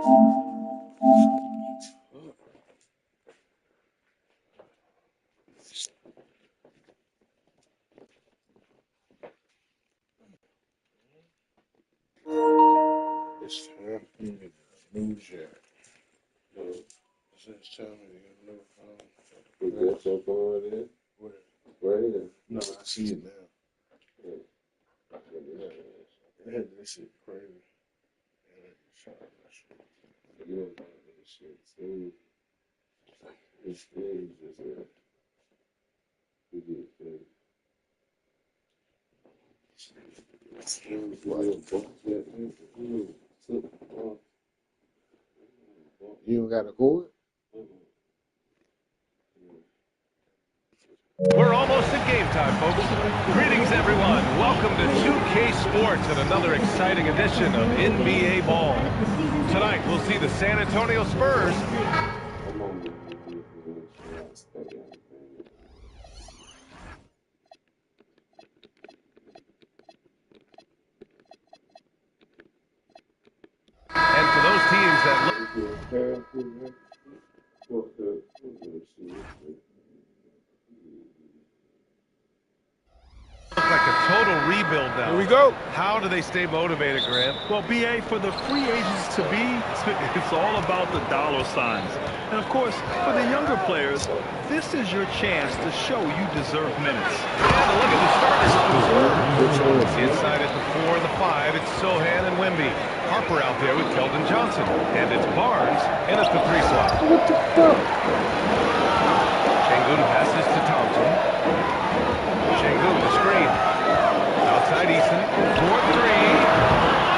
It's time for me to new jack. It's time to get a new phone. Is that so far there? Where? Right here. No, I see it now. Yeah, this shit crazy. You don't know that shit. See, it's just a. It is crazy. You don't got a cord? We're almost at game time, folks. Greetings, everyone. Welcome to 2K Sports and another exciting edition of NBA Ball. Tonight, we'll see the San Antonio Spurs. And for those teams that look like a total rebuild now. Here we go. How do they stay motivated, Grant? Well, BA, for the free agents to be, it's all about the dollar signs. And, of course, for the younger players, this is your chance to show you deserve minutes. And look at the starters. Inside at the 4 and the 5, it's Sohan and Wemby. Harper out there with Keldon Johnson. And it's Barnes in at the 3 slot. What the fuck? Gudda passes to Thompson. Gudda, the screen. Outside Eason. 4-3.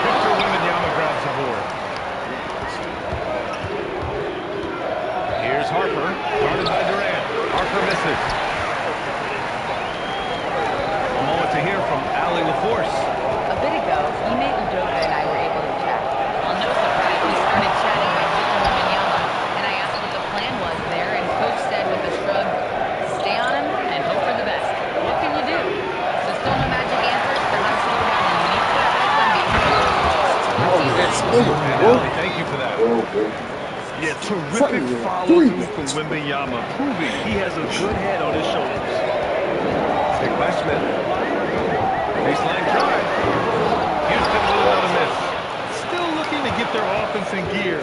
Victor Wembanyama grabs the board. Here's Harper. Guarded by Durant. Harper misses. A moment to hear from Allie LaForce. A bit ago, Ime Udoka and I were able to chat. Well, no surprise, we started chatting about Victor Wembanyama, and I asked what the plan was there, and Coach said with a shrug, stay on him and hope for the best. What can you do? So still no magic answers for how to slow down a unique threat like Wemby. Thank you for that. Yeah, terrific follow-through from Wembanyama, proving he has a good head on his shoulders. Pick by Smith. Baseline drive. Houston with another miss. Still looking to get their offense in gear.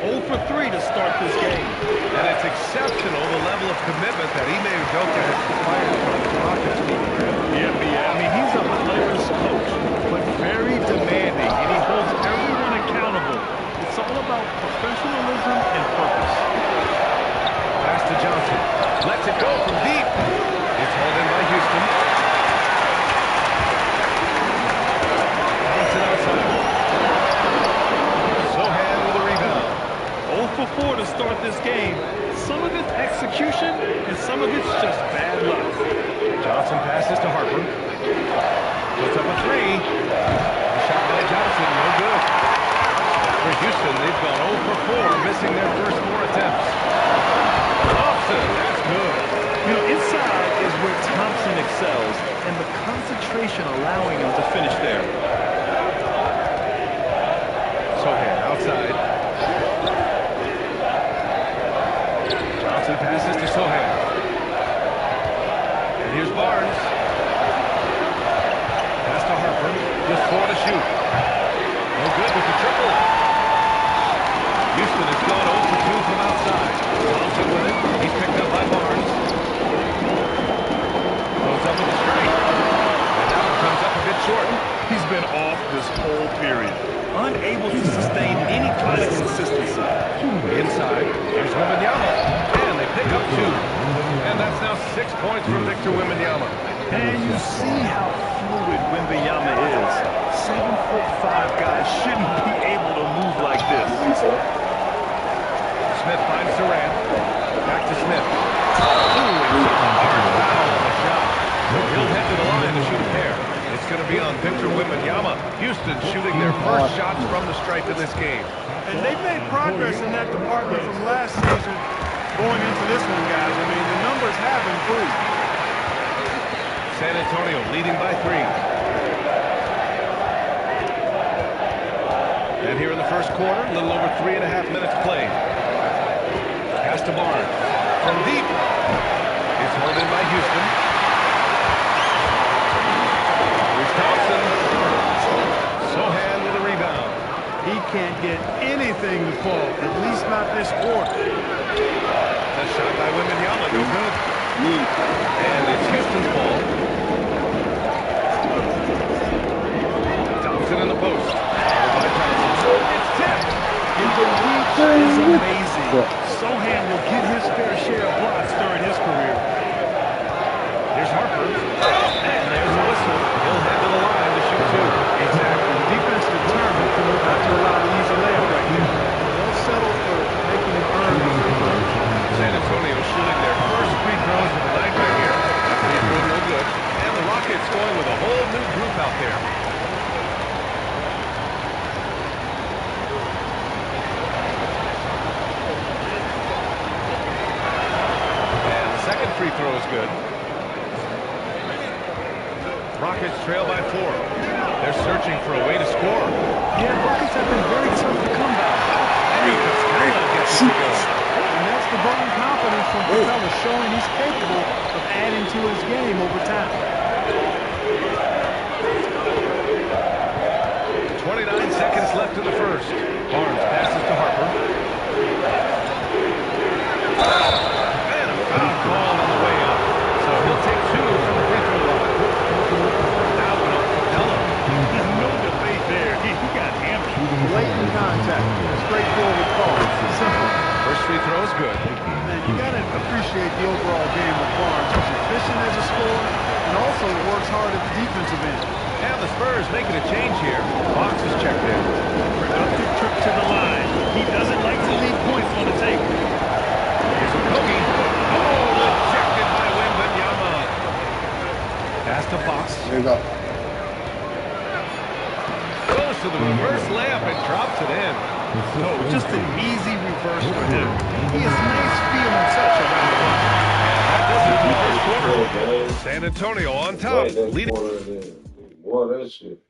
0 for 3 to start this game. And it's exceptional the level of commitment that Ime Udoka has required from the Rockets. Yeah, I mean, he's a player's coach, but very demanding, and he holds everyone accountable. It's all about professionalism and purpose. Pass to Johnson. Lets it go from deep. It's hauled in by Houston. Johnson outside. Sohan with a rebound. 0 for 4 to start this game. Some of it's execution, and some of it's just bad luck. Johnson passes to Harper. Puts up a 3. The shot by Johnson, no good. For Houston, they've gone 0 for 4, missing their first 4 attempts. Thompson, that's good. You know, inside is where Thompson excels, and the concentration allowing him to finish there. Sohan outside. Johnson passes to Sohan. And here's Barnes. Pass to Harper. Just 4 to shoot. No good with the triple. Houston has gone 0 for 2 from outside. Thompson with it. He's picked up by Barnes. Goes up with the straight. And that one comes up a bit short. He's been off this whole period, unable to sustain any kind of consistency. Inside, here's Wembanyama, and they pick up 2. And that's now 6 points from Victor Wembanyama. And you see how fluid Wembanyama is. 7'5" guys shouldn't be able to move like this. Smith finds Durant. Back to Smith. Ooh, it's a hard foul on the shot. He'll head to the line to shoot a pair. It's going to be on Victor Wembanyama. Houston shooting their first shots from the stripe in this game. And they've made progress in that department from last season going into this one, guys. I mean, the numbers have improved. San Antonio leading by 3. And here in the first quarter, a little over 3.5 minutes played. Pass to Barnes. From deep. It's held in by Houston. Here's Thompson. Sohan with a rebound. He can't get anything to fall, at least not this quarter. A shot by Wembanyama, no good. And it's Houston's ball. Thompson in the post. It's tipped. The reach is amazing. Sohan will get his fair share of blocks during his career. Here's Harper. And there's a whistle. He'll head to the line to shoot two. Exactly. Defense determined not to allow the easy layup right here. Don't settle for making him earn the free throw. San Antonio shooting their first free throws of the night right here. Free throw no good. And the Rockets going with a whole new group out there. And the second free throw is good. Rockets trail by 4. They're searching for a way to score. Yeah, Rockets have been very tough to come by. Capella gets it to go. And that's the growing confidence from Capella, showing he's capable of adding to his game over time. 29 seconds left in the first. Barnes passes to Harper. And a foul call on the way up. So he'll take 2 from the free throw line. Now on Capella. No debate there. He got hammered. Blatant contact. Straightforward call. Simple. First free throw is good. Man, you got to appreciate the overall game of Barnes. He's efficient as a scorer and also works hard at the defensive end. And the Spurs making a change here. Fox is checked in. Productive trip to the line. He doesn't like to leave points on the table. Here's a Kogi. Oh, rejected by Wembanyama. Pass to Fox. There you go. Goes to the reverse layup and drops it in. No, just an easy reverse for him. He has nice feel and touch around the line. That does it for the first quarter. Man. San Antonio on top, Right, that leading. corner there. Boy, that shit.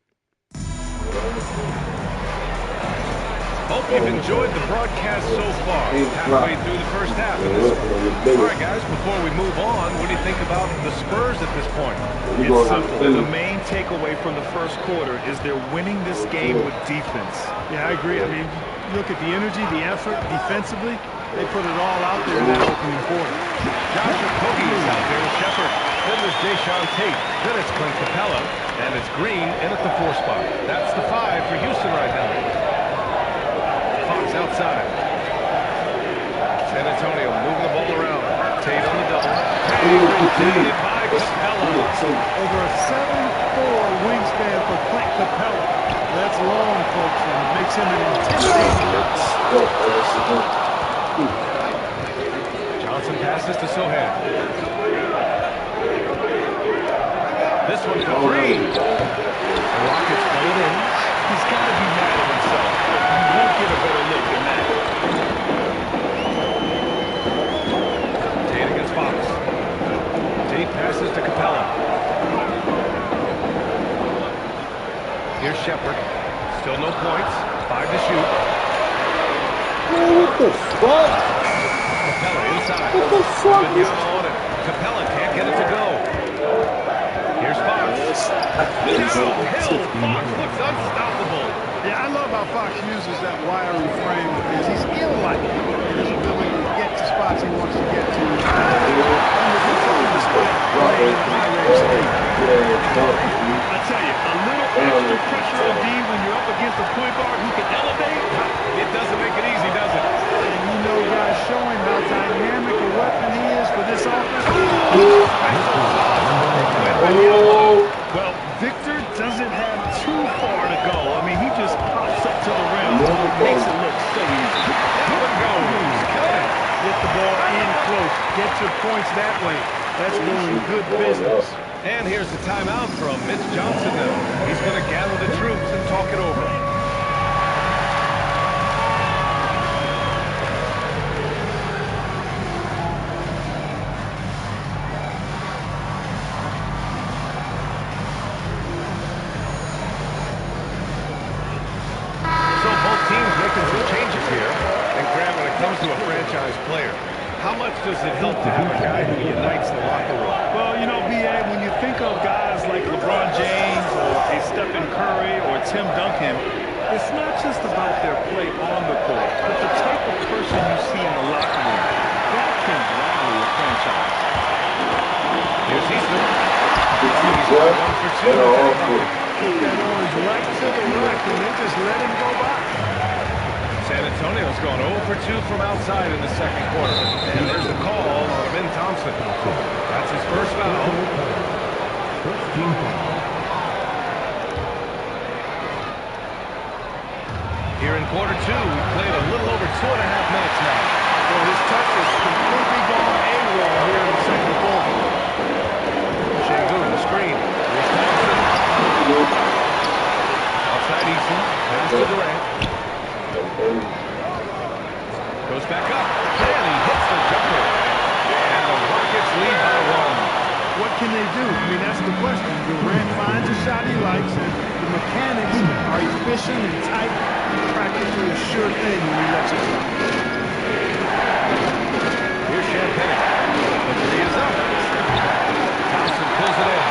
Hope you've enjoyed the broadcast so far. Halfway through the first half of this. All right, guys, before we move on, what do you think about the Spurs at this point? It's simple. The main takeaway from the first quarter is they're winning this game with defense. Yeah, I agree. I mean, look at the energy, the effort defensively. They put it all out there in that opening quarter. Joshua Kogi is out there with Shepard. Then there's Deshaun Tate. Then it's Clint Capella. And it's Green in at the 4 spot. That's the 5 for Houston right now. Fox outside. San Antonio moving the ball around. Tate on the double. Tate by Capella. Over a 7'4" wingspan for Clint Capella. That's long, folks, and it makes him an intimidating. Johnson passes to Sohan. This one for 3. The Rockets pull it in. He's got to be mad at himself. You won't get a better look than that. Tate against Fox. Tate passes to Capella. Here's Shepard. Still no points. 5 to shoot. What the fuck? Capella inside. What the fuck? Wembanyama on it. Capella can't get it to go. Here's Fox. Downhill. Fox looks unstoppable. Yeah, I love how Fox uses that wiry frame of his. He's ill-like in his ability to get to spots he wants to get to. I tell you, a little extra pressure on D when you're up against a point guard who can elevate. It doesn't make it easy, does it? And you know, guys, showing how dynamic a weapon he is for this offense. Well, Victor doesn't have too far to go. I mean, he just pops up to the rim. Makes it look so easy. That one goes. Get the ball in close. Get your points that way. That's doing good business. And here's the timeout from Mitch Johnson now. He's going to gather the troops and talk it over. So undersized player. How much does it help to have a guy who unites the locker room? Well, you know, B.A., when you think of guys like LeBron James or a Stephen Curry or Tim Duncan, it's not just about their play on the court, but the type of person you see in the locker room. That can rally a franchise. Here's Easton. He's got 1 for 2. Put that orange right to the rack, and they just let him go by. San Antonio's gone 0 for 2 from outside in the second quarter. And there's the call on Ben Thompson. That's his first foul. Here in quarter 2, we played a little over 2.5 minutes now. Well, his touch is completely gone AWOL here in the second quarter. Shangun, the screen. Here's Thompson. Outside Eason. Heads to Durant. Goes back up. And he hits the jumper. And the Rockets lead by 1. What can they do? I mean, that's the question. Durant finds a shot he likes, and the mechanics are efficient and tight. Practically a sure thing when he lets it go. Here's Champagne. The three is up. Thompson pulls it in.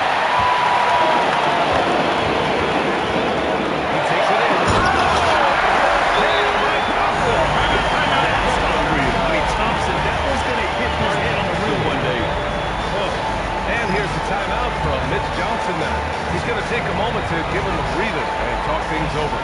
He takes it in. That's unreal. I mean, Thompson, that was going to hit his head on the rim one day. And here's the timeout from Mitch Johnson now. He's going to take a moment to give him a breather and talk things over.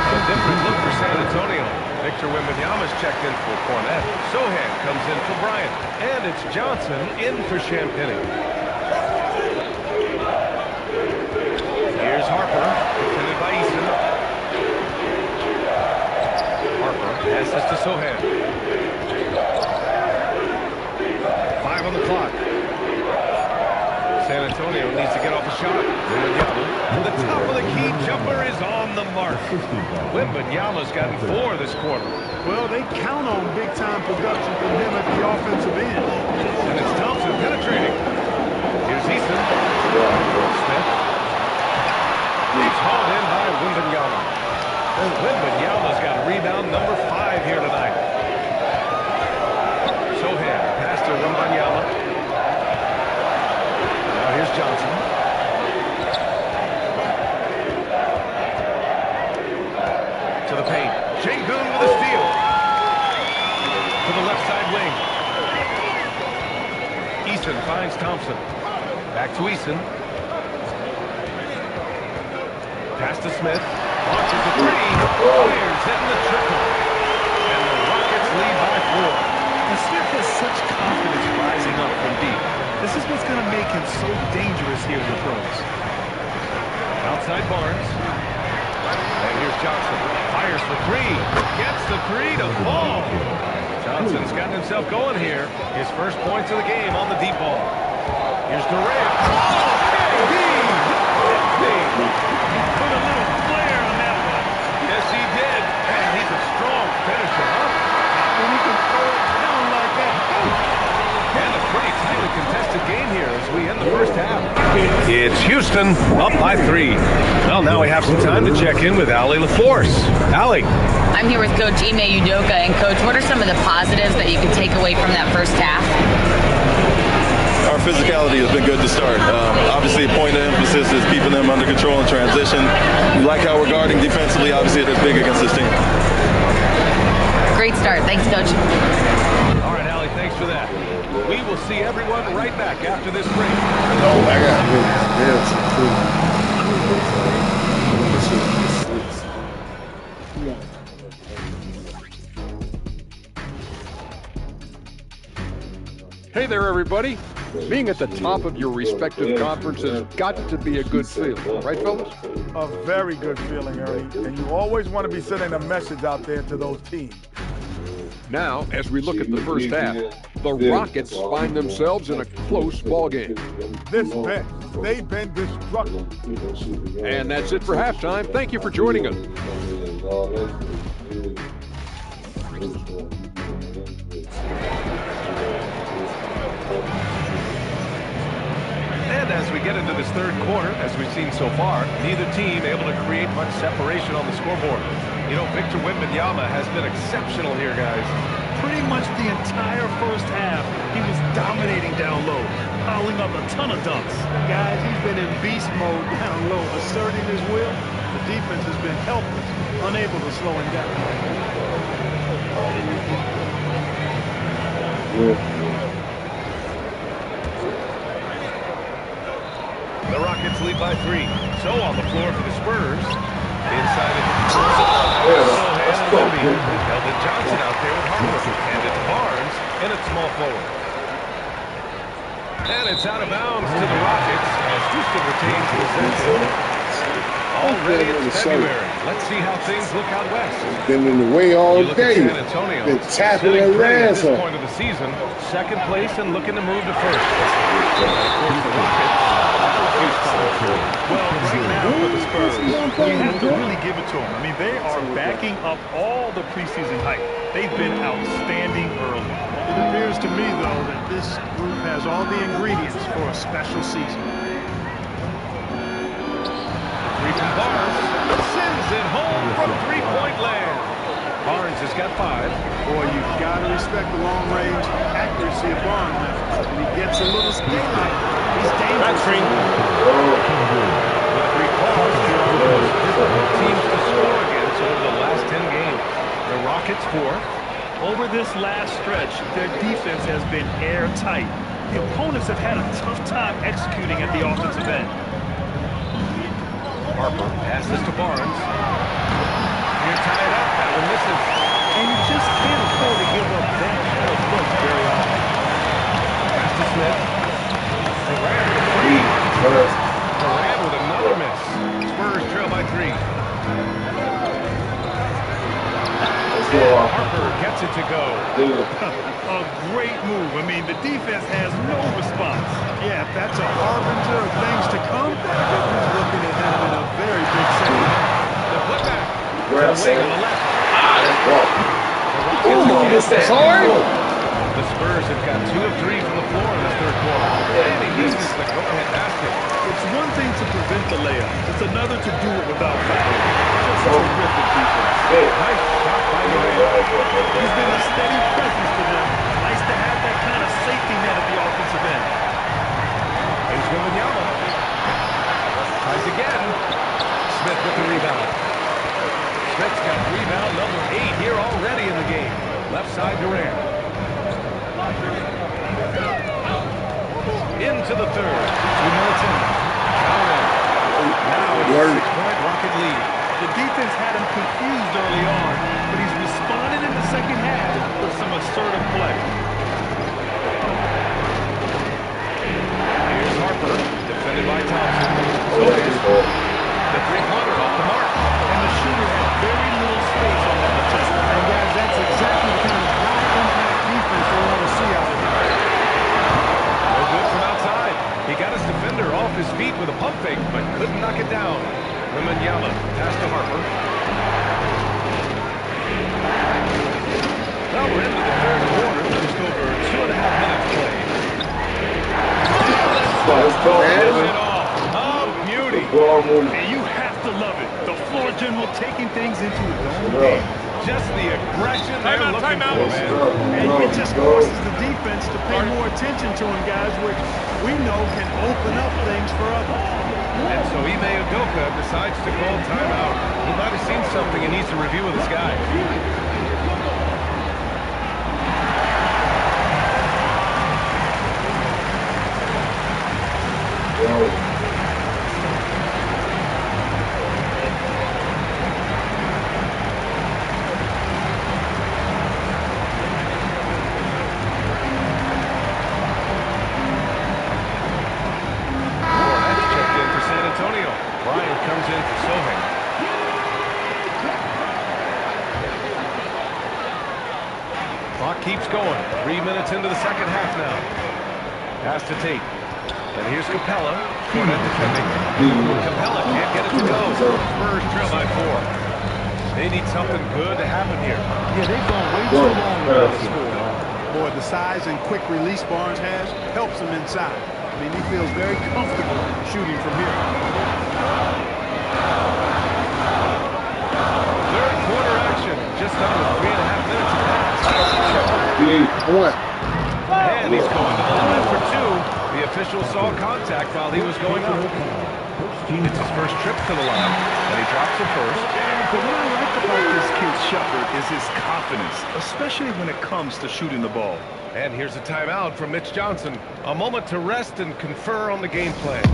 A different look for San Antonio. Victor Wembanyama's checked in for Cornette. Sohan comes in for Bryant. And it's Johnson in for Champagnie. Here's Harper, defended by Eason. Harper passes to Sohan. 5 on the clock. San Antonio needs to get off a shot. Wembanyama. The top of the key jumper is on the mark. Wembanyama's gotten 4 this quarter. Well, they count on big-time production from him at the offensive end. And it's Thompson penetrating. Here's Eason. Smith. He's hauled in by Wembanyama. Wembanyama's got rebound number 5 here tonight. Sohan, pass to Wembanyama. Now here's Johnson. To the paint. Shangun with a steal. To the left side wing. Eason finds Thompson. Back to Eason. Pass to Smith. Launches a 3. Fires hitting the triple. And the Rockets lead by 4. And Smith has such confidence rising up from deep. This is what's going to make him so dangerous here in the pros. Outside Barnes. And here's Johnson. Fires for 3. Gets the 3 to fall. Johnson's gotten himself going here. His first points of the game on the deep ball. Here's Durant. Put a little flair on that one. Yes, he did. And he's a strong finisher, huh? When he can throw it down like that. And a pretty tightly contested game here as we end the first half. It's Houston up by 3. Well, now we have some time to check in with Allie LaForce. Allie. I'm here with Coach Ime Udoka. And, Coach, what are some of the positives that you can take away from that first half? Our physicality has been good to start. Obviously, a point of emphasis is keeping them under control in transition. We like how we're guarding defensively. Obviously, it is big against this team. Great start. Thanks, Coach. All right, Allie, thanks for that. We will see everyone right back after this break. Hey there, everybody. Being at the top of your respective conference has got to be a good feeling. Right, fellas? A very good feeling, Ernie. And you always want to be sending a message out there to those teams. Now, as we look at the first half, the Rockets find themselves in a close ballgame. This bench, they've been destructive. And that's it for halftime. Thank you for joining us. And as we get into this third quarter, as we've seen so far, neither team able to create much separation on the scoreboard. You know, Victor Wembanyama has been exceptional here, guys. Pretty much the entire first half, he was dominating down low, piling up a ton of dunks. Guys, he's been in beast mode down low, asserting his will. The defense has been helpless, unable to slow him down. The Rockets lead by 3. So on the floor for the Spurs. Inside it. Keldon Johnson out there with Harper. And it's Barnes in at small forward. And it's out of bounds to the Rockets as Houston retains possession. Already it's February. Let's see how things look out west. Been in the way all You look day. at San Antonio, Been tapping sitting their pretty at ass this off. point of the season. Second place and looking to move to first. And of course, the Rockets. Well, right now for the Spurs, you have to really give it to them. I mean, they are backing up all the preseason hype. They've been outstanding early. It appears to me, though, that this group has all the ingredients for a special season. Three from Barnes. Sends it home from three-point land. Barnes has got 5. Boy, you've got to respect the long-range accuracy of Barnes. And he gets a little scared. He's dangerous. With 3 calls, two of the most difficult teams to score against over the last 10 games. The Rockets 4. Over this last stretch, their defense has been airtight. The opponents have had a tough time executing at the offensive end. Harper passes to Barnes. Here tied up. That one misses. And you just can't afford to give up that kind of look very often. Pass to Smith. Durant with another miss. Spurs trail by 3. Harper gets it to go. A great move. I mean, the defense has no response. Yeah, if that's a harbinger of things to come, he's looking at having a very big second half. The putback. To the wing on the left. Sorry? The Spurs have got 2 of 3 from the floor in this third quarter. And he misses the go-ahead basket. It's one thing to prevent the layup. It's another to do it without fouling. Just a terrific defense. Nice shot by Durant. He's been a steady presence for them. Nice to have that kind of safety net at the offensive end. Here's Wembanyama. Tries again. Smith with the rebound. Smith's got rebound number 8 here already in the game. Left side Durant. Into the third. 2 minutes in. Now it's a 6-point Rocket lead. The defense had him confused early on, but he's responded in the second half with some assertive play. Here's Harper, defended by Thompson. The three-pointer off the mark. And the shooter had very little space on that attempt. And guys, that's exactly the kind of high-impact defense we want to see out of here. No good from outside. He got his defender off his feet with a pump fake, but couldn't knock it down. Wembanyama pass to Harper. Well, we're into the third quarter. Just over 2.5 minutes played. It off. Oh, beauty. And you have to love it. The floor general taking things into his own game. Just the aggression they're looking for, man. And it just forces the defense to pay more attention to him, guys, which we know can open up things for others. And so Ime Udoka decides to call timeout. He might have seen something he needs to review with his guys. Keeps going. 3 minutes into the second half now. Pass to Tate. And here's Capella. Cornet defending. Capella can't get it to go. Spurs trail by 4. They need something good to happen here. Yeah, they've gone way too long without the score. Boy, the size and quick release Barnes has helps them inside. I mean, he feels very comfortable shooting from here. Third quarter action. Just under 3.5 minutes of pass. And he's going to the line for two. The official saw contact while he was going up. It's his first trip to the line, and he drops it first. But what I like about this kid Shepard is his confidence, especially when it comes to shooting the ball. And here's a timeout from Mitch Johnson. A moment to rest and confer on the game plan.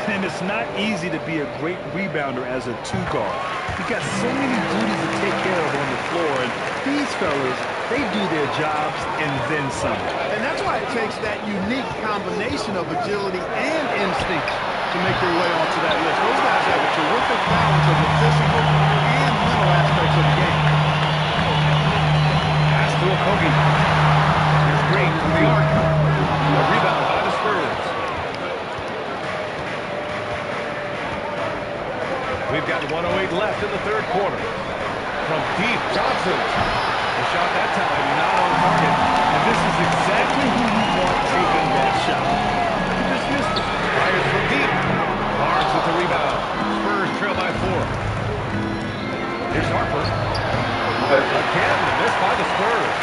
And it's not easy to be a great rebounder as a two guard. You got so many duties to take care of on the floor, and these fellas, they do their jobs and then some. And that's why it takes that unique combination of agility and instinct to make their way onto that list. Those guys have a terrific balance of the physical and mental aspects of the game. Pass to Okogie. Here's Green from the arc. A rebound by the Spurs. We've got 1:08 left in the third quarter. From deep, Johnson. The shot that time not on target. And this is exactly who you want taking that shot. He just missed it. Fires from deep. Barnes with the rebound. Spurs trail by 4. Here's Harper. Again, missed by the Spurs.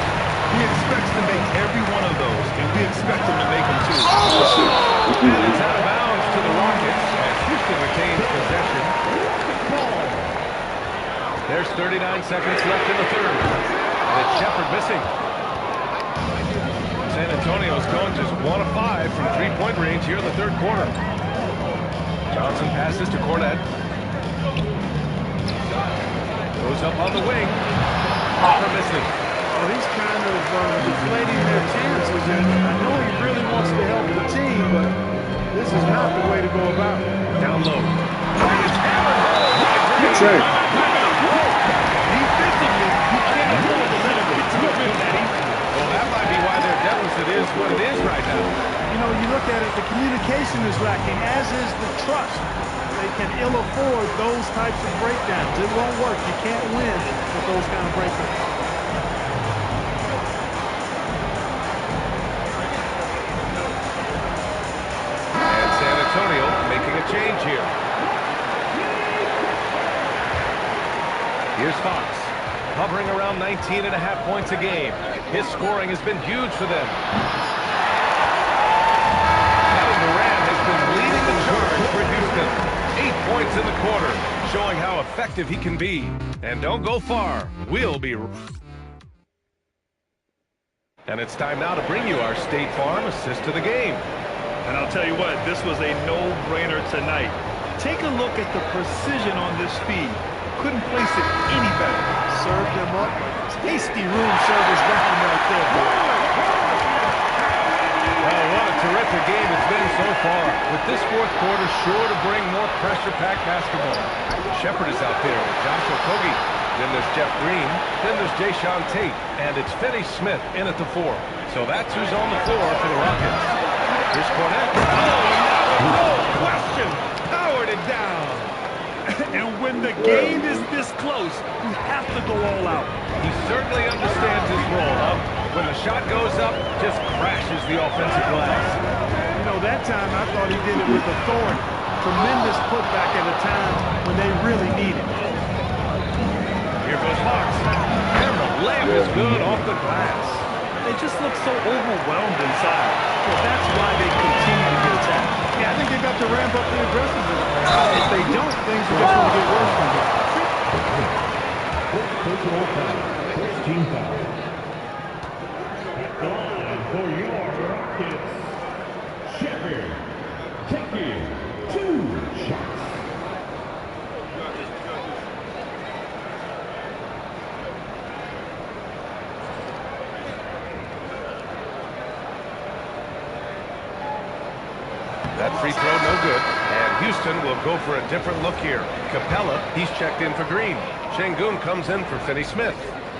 He expects to make every one of those, and we expect him to make them too. And it's out of bounds to the Rockets as Houston retains possession. There's 39 seconds left in the third. And it's Shepard missing. San Antonio's going just 1 of 5 from three-point range here in the third quarter. Johnson passes to Cornette. Goes up on the wing. Harper missing. Well, he's kind of deflating their chances, and I know he really wants to help the team, but this is not the way to go about it. Down low. It's hammered home by Green. Check. Defensively, you can't afford to let him get to the rim that easy. Well, that might be why their deficit is what it is right now. You know, you look at it, the communication is lacking, as is the trust. They can ill afford those types of breakdowns. It won't work. You can't win with those kind of breakdowns. And San Antonio making a change here. Here's Fox, hovering around 19.5 points a game. His scoring has been huge for them. Kevin Durant has been leading the charge for Houston. 8 points in the quarter, showing how effective he can be. And don't go far. We'll be... And it's time now to bring you our State Farm assist to the game. And I'll tell you what, this was a no-brainer tonight. Take a look at the precision on this feed. Couldn't place it any better. Served him up. Tasty room service down right there. Well, what a terrific game it's been so far. With this fourth quarter sure to bring more pressure-packed basketball. Shepard is out there with Josh Okogie. Then there's Jeff Green. Then there's Jayshawn Tate. And it's Finney Smith in at the 4. So that's who's on the floor for the Rockets. Here's Cornette. Oh, no question. Powered it down. And when the game is this close, you have to go all out. He certainly understands his role, huh? When the shot goes up, just crashes the offensive glass. You know, that time I thought he did it with authority. Tremendous putback at a time when they really need it. Here goes Fox. And the layup is good off the glass. They just look so overwhelmed inside. Well, that's why they continue to get attacked. Yeah, I think they've got to ramp up the aggressiveness. If they don't, things are just going to get worse from here. personal foul. First team foul. At the line for your Rockets, Shepard taking 2 shots. That free throw no good. And Houston will go for a different look here. Capella, he's checked in for Green. Şengün comes in for Finney-Smith.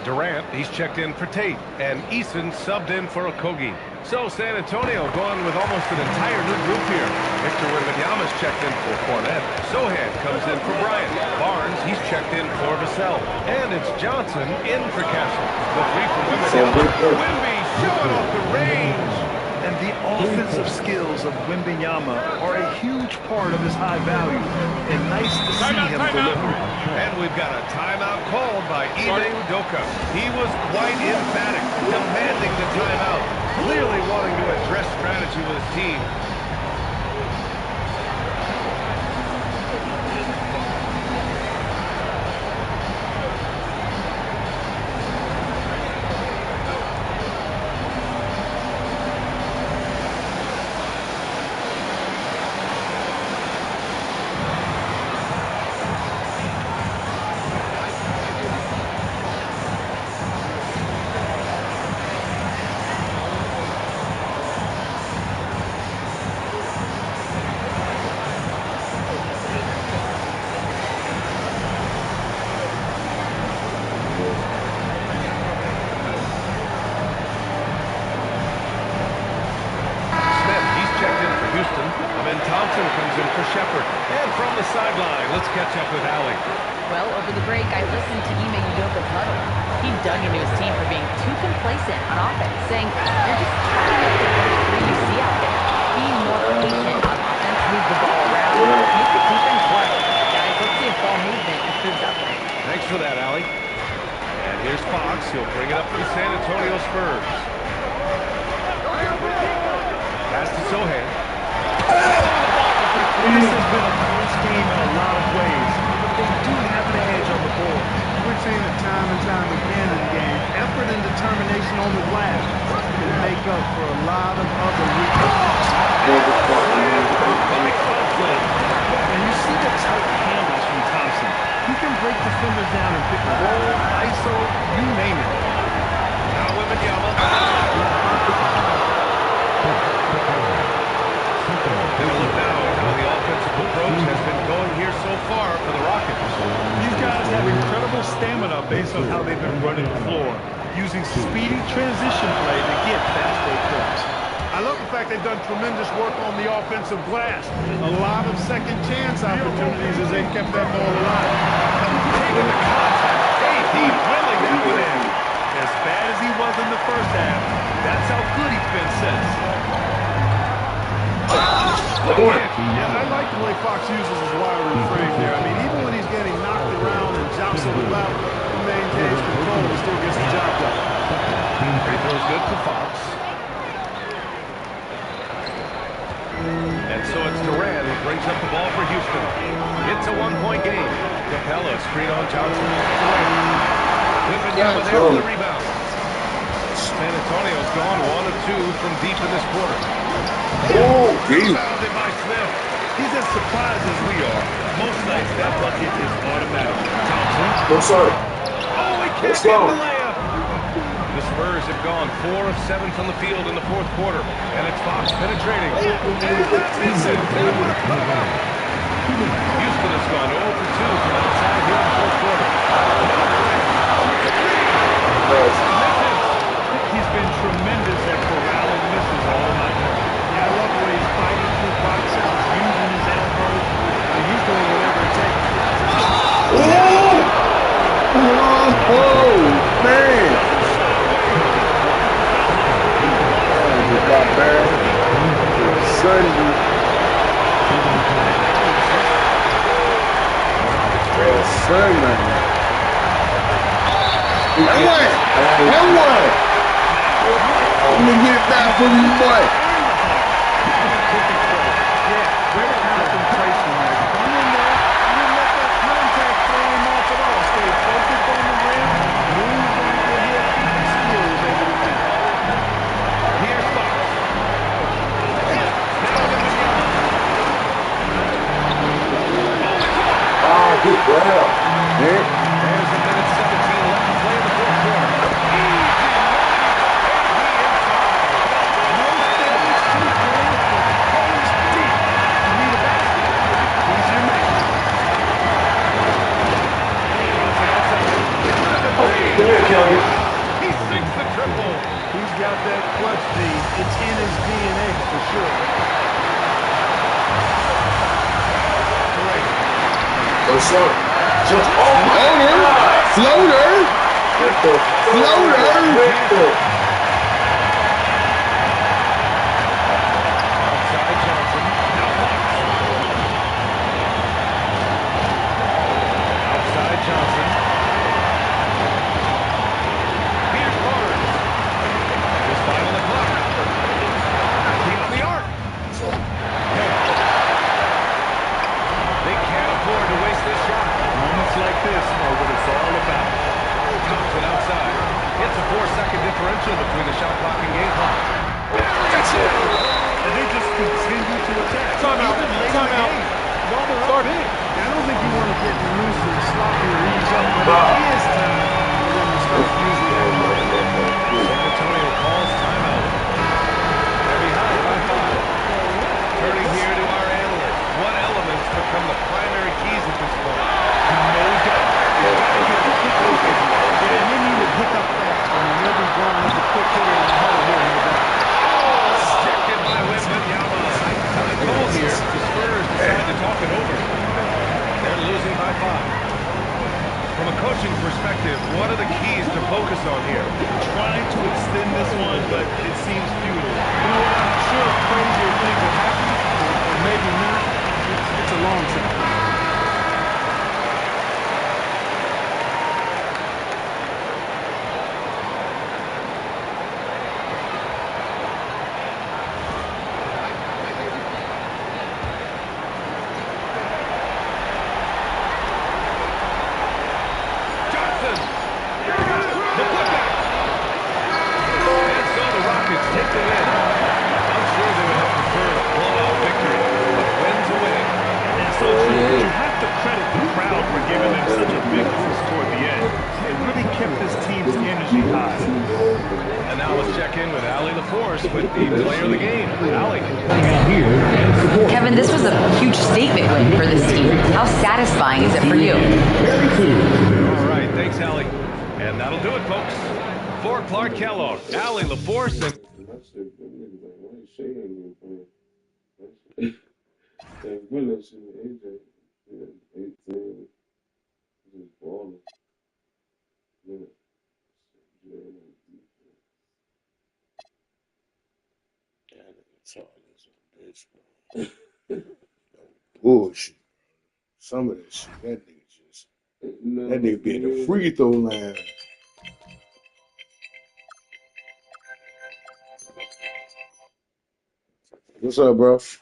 Durant, he's checked in for Tate. And Eason subbed in for Okogie. So San Antonio going with almost an entire new group here. Victor Wembanyama's checked in for Fournette. Sohan comes in for Bryant. Barnes, he's checked in for Vassell. And it's Johnson in for Castle. The three from Wembanyama. Wemby showing off the range. And the offensive skills of Wembanyama are a huge part of his high value. And nice to see him deliver. And we've got a timeout called by Ime Udoka. He was quite emphatic, demanding the timeout, clearly wanting to address strategy with his team. Well, over the break, I listened to Ime Udoka's huddle. He dug into his team for being too complacent on offense, saying they're just trying to get the first three you see out there. Being more patient on offense, move the ball around, make the defense work. Guys, let's see if ball movement improves out there. Thanks for that, Allie. And here's Fox. He'll bring it up for the San Antonio Spurs. Pass to Sohan. This has been a close game in a lot of ways, but they do have the edge on the board. We're seeing it time and time again in the game. Effort and determination on the glass can make up for a lot of other weaknesses. And you see the tight handles from Thompson. He can break defenders down and pick and roll, ISO, you name it. Now Wembanyama. They will look now at how the offensive approach has been going here so far for the Rockets. These guys have incredible stamina based on how they've been running the floor, using speedy transition play to get fast break points. I love the fact they've done tremendous work on the offensive glass. A lot of second chance opportunities as they've kept that ball alive. Taking the contact. AD drilling that one in. As bad as he was in the first half, that's how good he's been since. Yeah, I like the way Fox uses his wiry frame there. I mean, even when he's getting knocked around and jostled about, he maintains control and still gets the job done. Free throw's good for Fox. And so it's Durant who brings up the ball for Houston. It's a one-point game. Capella screen on Johnson. Wembanyama there for the rebound. San Antonio's gone 1 of 2 from deep in this quarter. Oh, Rebounded by Smith. He's as surprised as we are. Most nights that bucket is automatic. Thompson. what's up? Oh, he can't Let's get go. the layup. The Spurs have gone 4 of 7 from the field in the fourth quarter. And it's Fox penetrating. And that's Eason. And with a putback. Houston has gone 0 for 2 from outside here in the fourth quarter. He's been tremendous at corralling misses all night. Yeah, I love the way he's fighting through box outs, using his elbow. I mean, he's doing whatever it takes. Oh, man. Just got bad. Sunday. Sunday. That one. Let me get that for you, boy. Yeah, great concentration there. Come in there, you didn't let that contact throw him off at all. Stay focused on the rim, great clutch D. It's in his DNA for sure. What's up? Floater! Outside Johnson. Outside Johnson. Here's Barnes. Just 5 on the clock. Beyond the arc. They can't afford to waste this shot. Moments like this are what it's all about. Thompson outside. It's a 4-second differential between the shot clock and game clock. That's it. And they just continue to attack. Timeout. Even late in the game, while they're up big. I don't think you want to get loose and sloppy reads up, but it is time for them to start using that money. San Antonio calls timeout. They're behind by 5. Turning here to our analysts. What elements become the primary keys at this point? No doubt. And they need to pick up fast. I mean, they'll be going with the quick hitter in the huddle here, no doubt. Checked in by Wembanyama. Time call here. The Spurs decide to talk it over. They're losing by 5. From a coaching perspective, what are the keys to focus on here? Trying to extend this one, but it seems futile. You know what? I'm sure crazier things will happen, or maybe not. It's a long shot. Johnson! The putback! And so the Rockets take the win. I'm sure they would have preferred a blowout victory, but a win's a win. And so you have to credit the crowd for giving them such a big boost toward the end. It really kept this team's energy high. And now let's check in with Allie LaForce with the player of the game. Allie. Kevin, this was a huge statement win for this team. How satisfying is it for you? All right, thanks, Allie. And that'll do it, folks. For Clark Kellogg, Allie LaForce, and That shit, them niggas like, why you shaking me? That really shit, AJ, yeah, 18, just balling. Yeah. Yeah, Bullshit. Some of that shit, that nigga just, that nigga be in the free throw line. What's up, bro? Shit,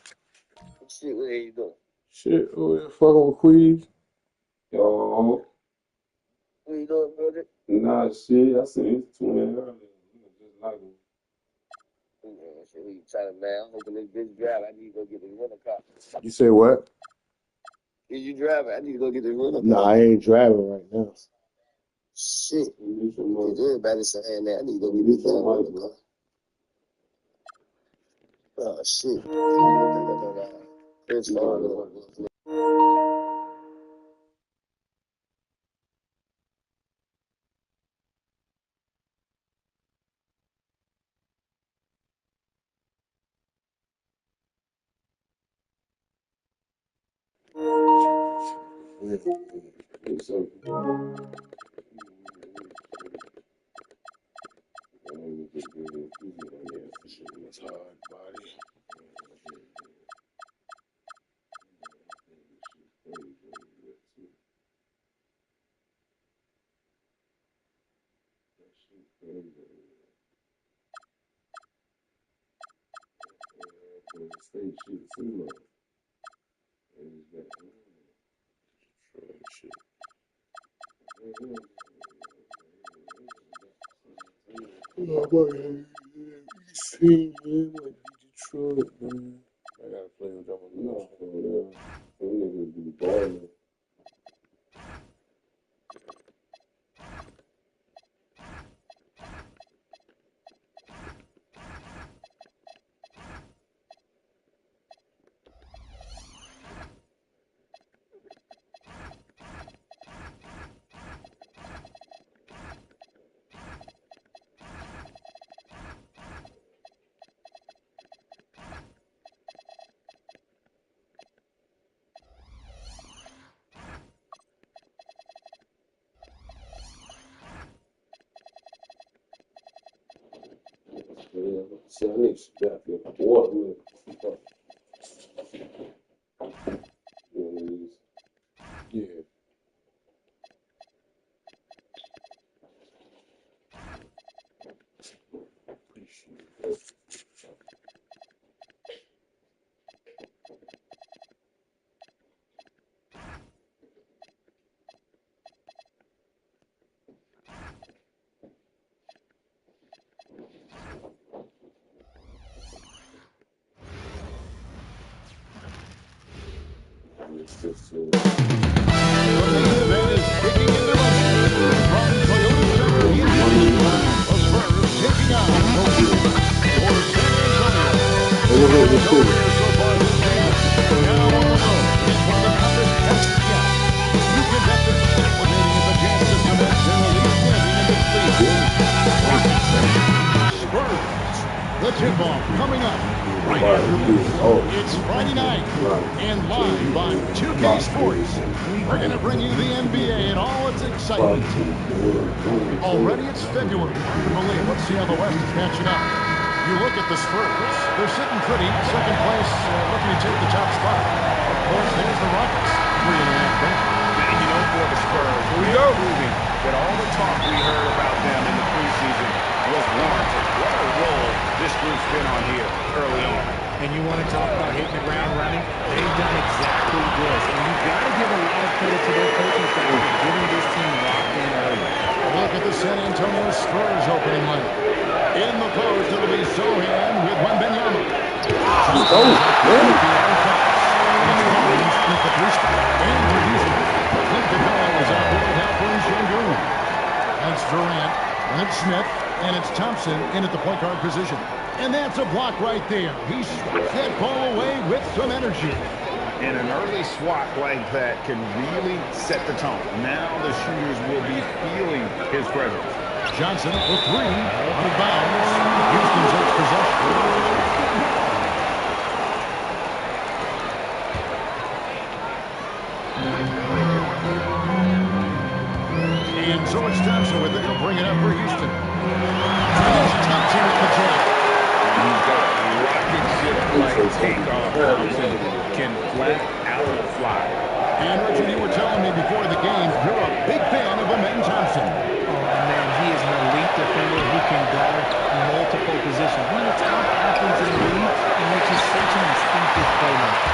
what you doing? Shit, oh yeah, fucking with Queez. Yo. What you doing, brother? Nah, shit, I seen his twin earlier. Just like him. Yeah, shit, we trying to, man, I'm hoping this bitch drive. I need to go get this rental car. You say what? Is you driving? I need to go get this rental car. Nah, I ain't driving right now. Shit. Everybody saying that. I need to go get this rental car. Oh, shit. It's It's hard, body. Detroit, man. I gotta play with them. No, yeah. Them niggas be balling. See, I need some bathroom water. Yeah. Appreciate it. It's just The main event is kicking into motion from Toyota Center in Houston. The Spurs taking on the Wheels for San Antonio. Hey, what happened to City? So far this season. Now on the road is one of the toughest tests yet. You can bet that salivating at the chance to cement their elite standing in this league. Rocket City Spurs. The tip-off coming up right after this. It's Friday night and live on 2K Sports. We're going to bring you the NBA and all its excitement. Already it's February. Let's see how the West is matching up. You look at the Spurs. They're sitting pretty. Second place, looking to take the top spot. Of course, there's the Rockets. 3.5 back. And you know, for the Spurs, we're proving that all the talk we heard about them in the preseason was warranted. What a role this group's been on here early on. And you want to talk about hitting the ground running? They've done exactly this. And you've got to give a lot of credit to their coaching staff for getting this team locked in early. Look at the San Antonio Spurs opening line. In the post, it'll be Sohan with Wembanyama. That's Durant, and it's Smith, and it's Thompson in at the point guard position. And that's a block right there. He swats that ball away with some energy. And an early swat like that can really set the tone. Now the shooters will be feeling his presence. Johnson for three, out of bounds. Houston takes possession. And so it's Thompson with it. He'll bring it up for Houston. Here's Thompson at the top. He's got rocket ship like takeoff. Thompson can flat out fly. And Richard, you were telling me before the game, you're a big fan of Amen Thompson. Oh, man, he is an elite defender who can guard multiple positions. One of the top athletes in the league, and which is such an instinctive playmaker.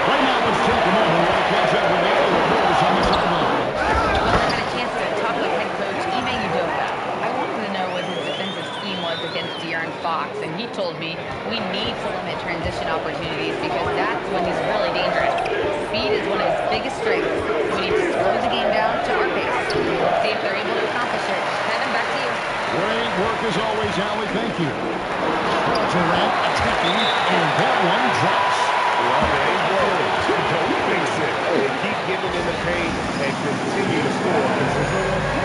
Right now, let's take a moment to catch up with all the players on the sideline. I had a chance to talk with head coach Ime Udoka. I wanted to know what his defensive scheme was against De'Aaron Fox, and he told me we need to limit transition opportunities because that's when he's really dangerous. Speed is one of his biggest strengths. We need to slow the game down to our pace. Let's see if they're able to accomplish it. Kevin, back to you. Great work as always, Allie. Thank you. Durant attacking, and that one drops. Well, they don't fix it. They keep giving in the paint and continue to score.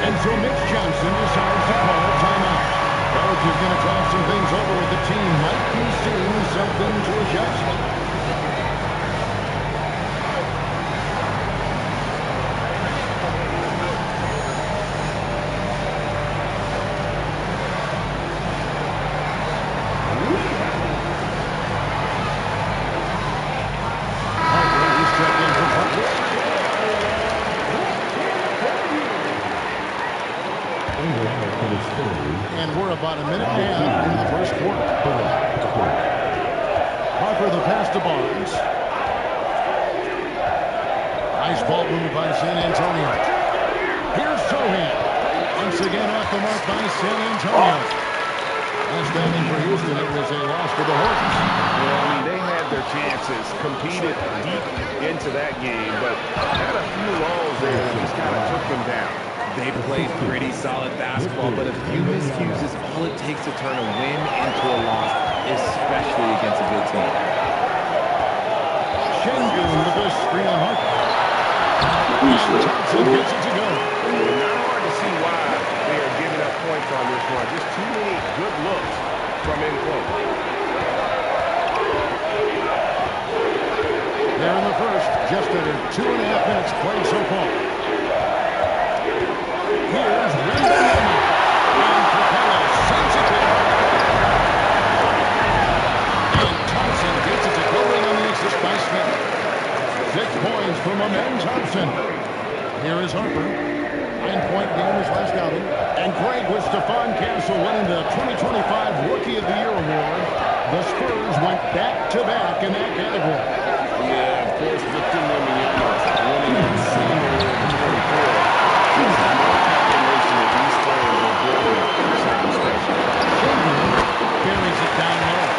And so Mitch Johnson decides to call a timeout. Coach is going to talk some things over with the team. Might be seeing something to adjust. And we're about a minute and a half into the first quarter. Parker the pass to Barnes. Nice ball move by San Antonio. Here's Sohan. Once again off the mark by San Antonio. Last down in for Houston, it was a loss for the Hornets. Well, I mean, they had their chances, competed deep into that game, but had a few lulls there that just kind of took them down. They played pretty solid basketball, but a few miscues is all it takes to turn a win into a loss, especially against a good team. Şengün with a screen on Harper. Thompson gets it to go. Not hard to see why they are giving up points on this one. Just too many good looks from in close. There in the first, just under 2.5 minutes played so far. Here's Wembanyama. And Capella sends it down. from Amen Johnson. Here is Harper. 9-point game his last outing. And Greg, with Stephon Castle winning the 2025 Rookie of the Year award, the Spurs went back-to-back in that category. Yeah, of course, Victor Wembanyama winning in Senior Year of 24 gives more confirmation that these Spurs are building something special. Şengün carries it down low.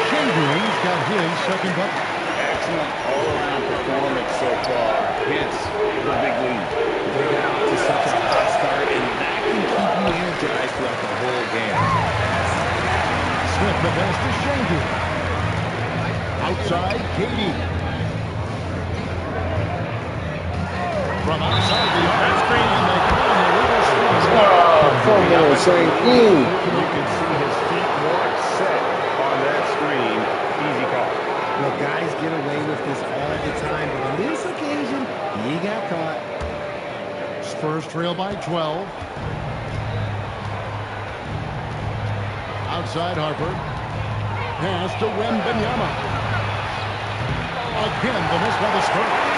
Şengün's got his second bucket. Excellent all-around performance so far, hence the big lead. They got off to such a hot start, and that can keep you energized throughout the whole game. Smith the pass to Şengün. Outside, KD. From outside the arc screen, and they call him a little swing. Come on, same thing. You can see his feet more set on that screen. Easy call. Well, guys get away with this all the time, but on this occasion, he got caught. Spurs trail by 12. Outside Harper. Pass to Wembanyama. Again, the miss by the Spurs.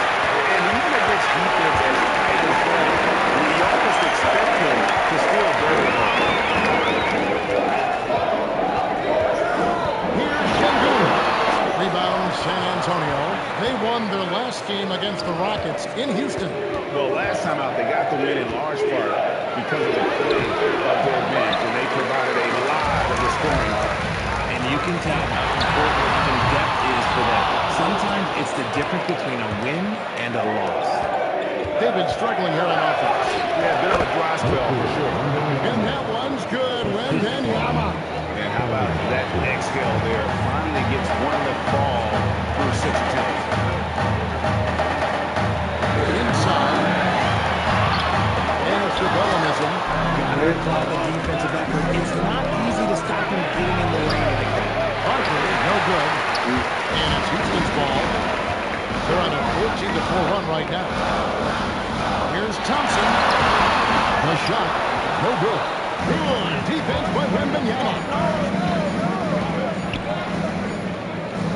And even against defense as high as that, we almost expect him to still bury the ball. Here's Şengün. Rebound San Antonio. They won their last game against the Rockets in Houston. Well, last time out, they got the win in large part because of the play of their bench, and they provided a lot of the scoring. And you can tell how important having depth is for them. Sometimes it's the difference between a win and a loss. They've been struggling here on offense. Yeah, a bit of a dry spell for sure. And that one's good. Wembanyama. And how about that exhale there? Finally gets one to fall through 6 attempts. Inside. And it's the Bellinism. Gotta applaud the defensive effort. It's not easy to stop him getting in the lane like that. Harper, no good. And it's Houston's ball. They're on a 14-4 run right now. Here's Thompson. The shot, no good. Good defense by Wembanyama.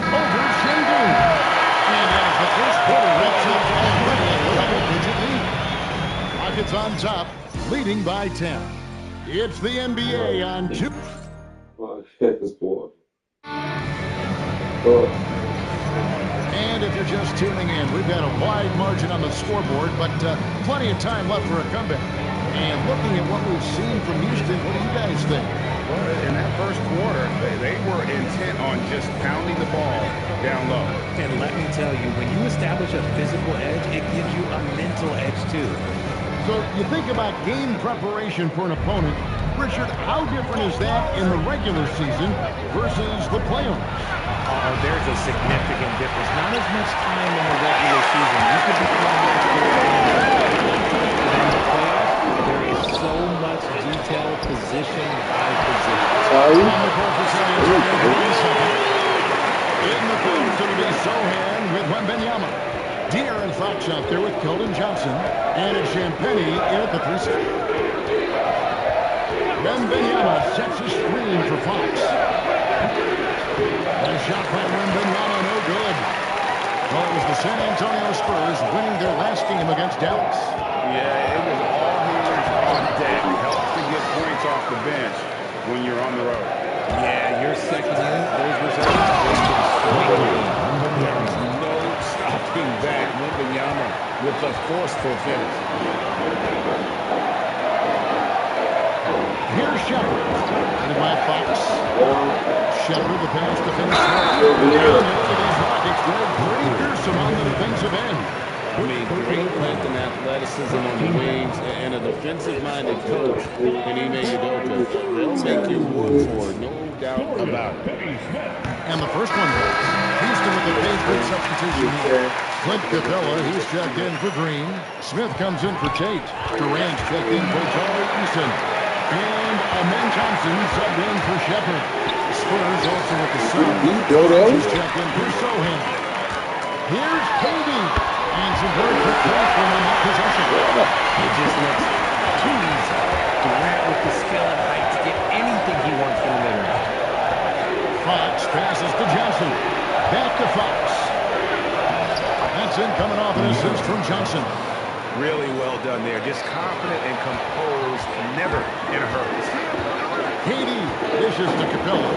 Over Şengün. And as the first quarter wraps up, already a double-digit lead. Rockets on top, leading by 10. It's the NBA on 2. And if you're just tuning in, we've got a wide margin on the scoreboard, but plenty of time left for a comeback. And looking at what we've seen from Houston, what do you guys think? Well, in that first quarter, they were intent on just pounding the ball down low. And let me tell you, when you establish a physical edge, it gives you a mental edge too. So you think about game preparation for an opponent. Richard, how different is that in the regular season versus the playoffs? Oh, there's a significant difference. Not as much time in the regular season. You could be playing in the playoffs. There is so much detail, position by position. Sorry. In the field, it's going to be Sohan with Wembanyama. De'Aaron Fox out there with Keldon Johnson. And it's Champagnie in at the 3-6. Wembanyama sets a screen for Fox. And a shot by Wembanyama, no good. Well, it was the San Antonio Spurs winning their last game against Dallas. Yeah, it was all hands on deck. Helps to get points off the bench when you're on the road. Yeah, your second unit, those results just been swinging. There was no stopping that. Wembanyama with a forceful finish. Here's Shepard. Headed by Fox. Shepard, the pass to finish. Pretty fearsome on the defensive end. I mean, great length and athleticism on the wings, and a defensive-minded coach in Ime Udoka. They'll make you work for it, no doubt about it. And the first one goes. Houston with the favorite substitution here. Clint Capella, he's checked in for Green. Smith comes in for Tate. Durant checked in for Charlie Eason. And Amen Johnson subbed in for Shepard. Spurs also with the sub. He's checked in for Sohan. Here's KD. And some very quick play from him in possession. It just looks too easy. Durant with the skill and height to get anything he wants from the mid-range. Fox passes to Johnson. Back to Fox. That's Johnson coming off an assist from Johnson. Really well done there. Just confident and composed, never in a hurry. Katie dishes to Capella.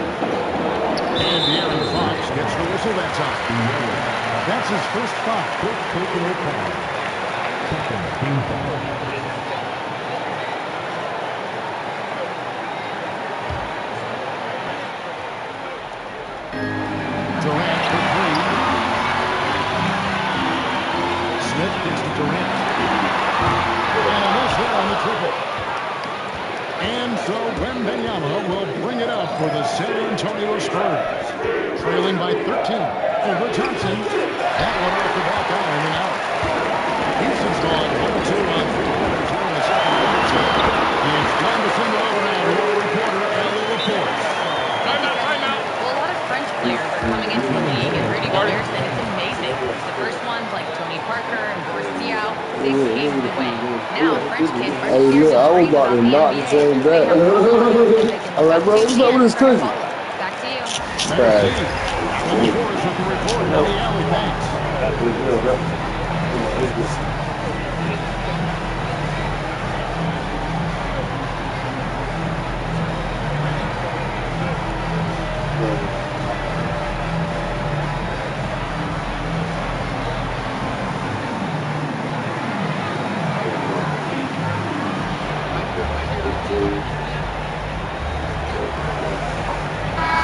And De'Aaron Fox gets the whistle that time. That's his first foul. Personal foul. Second team foul. Durant for three. Smith gets to Durant. And a miss there on the triple. And so Wembanyama will bring it up for the San Antonio Spurs. Trailing by 13. Over Thompson. That one off the back iron and out. Houston's gone 1-2 on 3 quarters here in the second quarter. It's time to send it over now to our reporter, Ellie Laporte. Timeout. Well, a lot of French players are coming into the league, and Rudy Gobert said it's amazing. The first ones, like Tony Parker and Boris Diaw, they've paved the way. Now, French kids are Hey, sharing look, I was stories about about to the knock the NBA. same They back. have role models that they can I'm look like, up bro, to what's up with and this start to cookie? follow. Back to you. Trash. Alan Forrest with the report. Ellie Alley, thanks.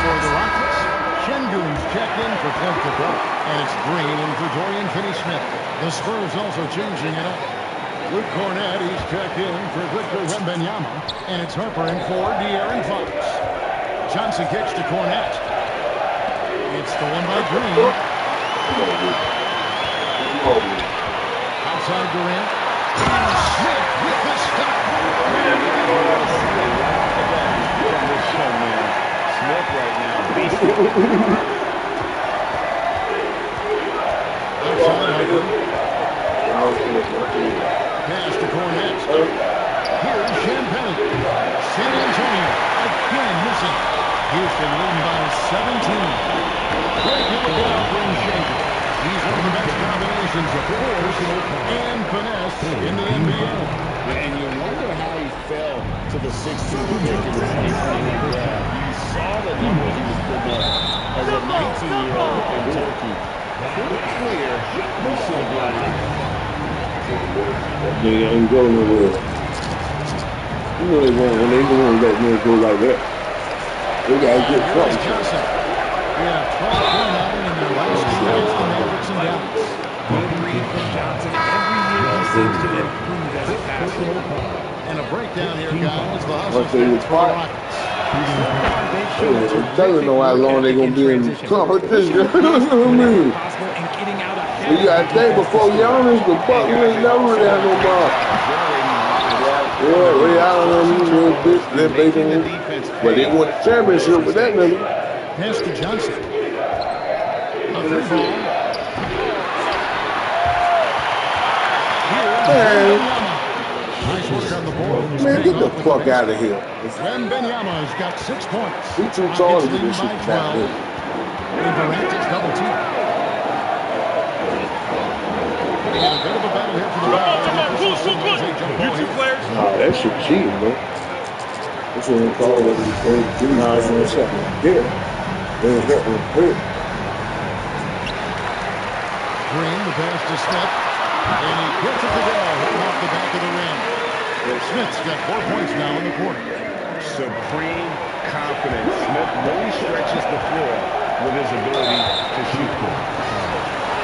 For the Rockets, Şengün's checked in for Clint Capella. And it's Green in for Dorian Finney-Smith. The Spurs also changing it up. Luke Cornett, he's checked in for Victor Wembanyama. And it's Harper in for De'Aaron Fox. Johnson kicks to Cornett. It's the one by Green. Outside Durant. Smith with the stop. Smith right now, beast. Outside Harper. Pass to Cornett. Here's Champagne. San Antonio again missing. Houston leading by 17. Great hit from Shaker. He's one of the best combinations of force and finesse in the NBA. And you wonder how he fell to the 16th pick in the 2020 draft. You saw the numbers he was putting up as a 19-year-old in Turkey. Clear, he should have got it. They ain't going nowhere. You know they won't when they don't let me go like that. They gotta get something. Johnson. We have 12-point outing in their last game against the Mavericks and Dallas. Good read from Johnson. Every year he seems to improve as a passer. And a breakdown here, guys. The Once hustle they for get the caught, Rockets. they don't know how long they gonna be in competition. I mean, you gotta think before Giannis, the Bucks ain't never really had no ball. Yeah, Ray Allen and them bitch, but they won the championship with that nigga. Pass to Johnson. A three ball. Here's nice work on the board. Man, get the fuck out of here. Wembanyama's got 6 points. He too tall to do this shit back there. And Durant is double team. And a bit of a battle here for the ball. You two players. Nah, that shit cheating, bro. That's what they call it. Nah, it's in the second. Yeah. There's that one quick. Green, the pass to Smith. And he gets it to go. Hitting off the back of the rim. Smith's got 4 points now in the quarter. Supreme confidence. Smith really stretches the floor with his ability to shoot.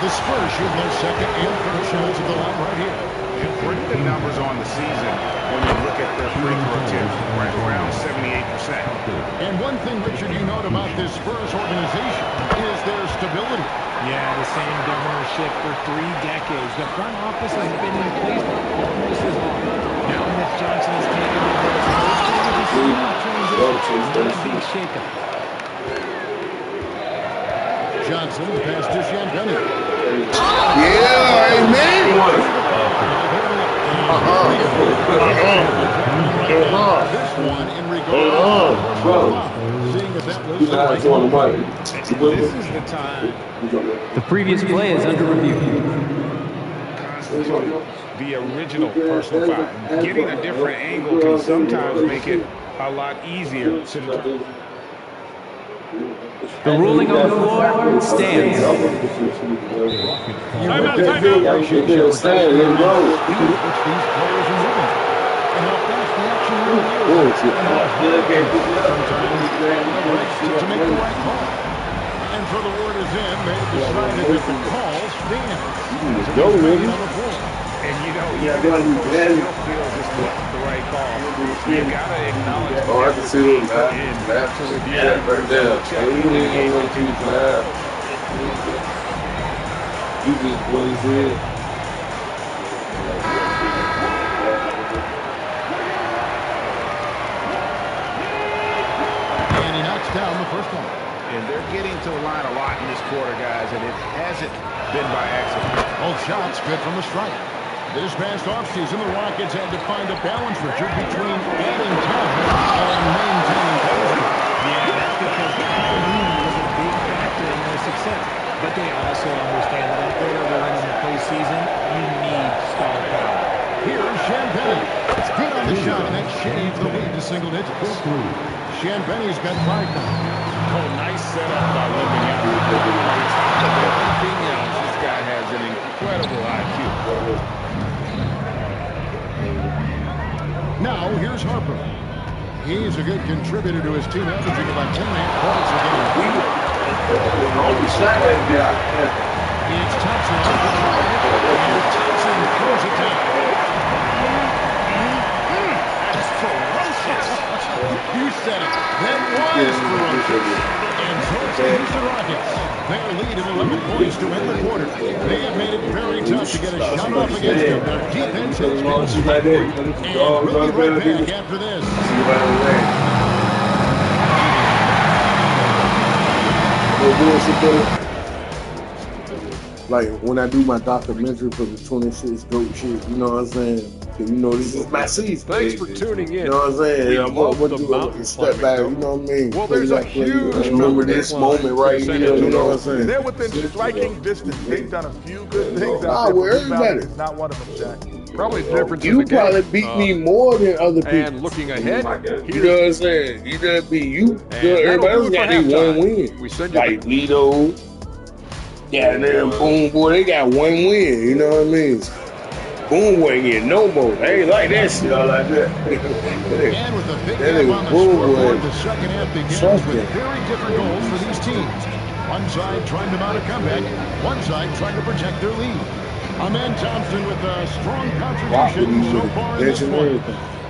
The Spurs shoot their second and third shots at the line right here. And pretty good numbers on the season when you look at their free throw attempts, right around 78%. And one thing, Richard, you note about this Spurs organization is their stability. Yeah, the same governorship for 3 decades. The front office has been in place for almost as long. Now that Johnson has taken over as coach, there was a smooth transition, not a big shakeup. Johnson pass to Champagny. Yeah, amen. This one in regard to seeing if that was the right call. This is the time. The previous play is under review. Constitute the original personal foul. Getting a different angle can sometimes make it a lot easier to determine. The ruling on the floor stands. Timeout, timeout. Appreciate you for which these players are moving and how fast the action really is. And how hard it is sometimes to make the right call. And so the word is in. They've decided that the call stands. So he's making on the floor. And you know, even though coach still feels this wasn't the right call, you got to acknowledge I can see them to review right there. You just what he said. And he knocks down the first one. And they're getting to the line a lot in this quarter, guys, and it hasn't been by accident. Both shots good from the strike. This past offseason, the Rockets had to find a balance, Richard, between adding talent and maintaining quality. Yeah, that's because quality was a big factor in their success. But they also understand that in order to win in the postseason, you need star power. Here's Champagny. It's good on the shot, and that shaves the lead to single digits. Champagny's got 5 now. Oh, nice setup by Limping out. On top of everything else, this guy has an incredible IQ. Now, here's Harper. He's a good contributor to his team, averaging about 10.5 points a game. It's Thompson. And Thompson throws it down. That's ferocious. You said it. That was ferocious. And so it's the Houston Rockets. Their lead of 11 points to end the quarter. They have made it very tough to get a shot off against them. Their defense has been slipping. And we'll be right back after this. Like when I do my documentary for the 26 GOAT shit, you know what I'm saying? You know, this is my season. Thanks for tuning in. You know what I'm saying? We I'm love going the to mountain step back, you know what I mean? Well, there's a huge remember this moment right here, you know what I'm saying? They're within striking distance. They've done a few good things out there. Where everybody? It's not one of them, Shaq. Probably the difference You in the probably game. beat me more than other people. And looking ahead, You know what I'm saying? You done beat you. Everybody that'll else do it got for their halftime. one win. We send you Like Vito. Yeah, then Boom Boy, they got one win. You know what I mean? Boom ain't getting no more. They ain't like that shit. I like that. And with a big That gap nigga on the Boom scoreboard, Boy. the second half begins Something. with very different goals for these teams. One side trying to mount a comeback, one side trying to protect their lead. Amen Thompson with a strong contribution so far in this one.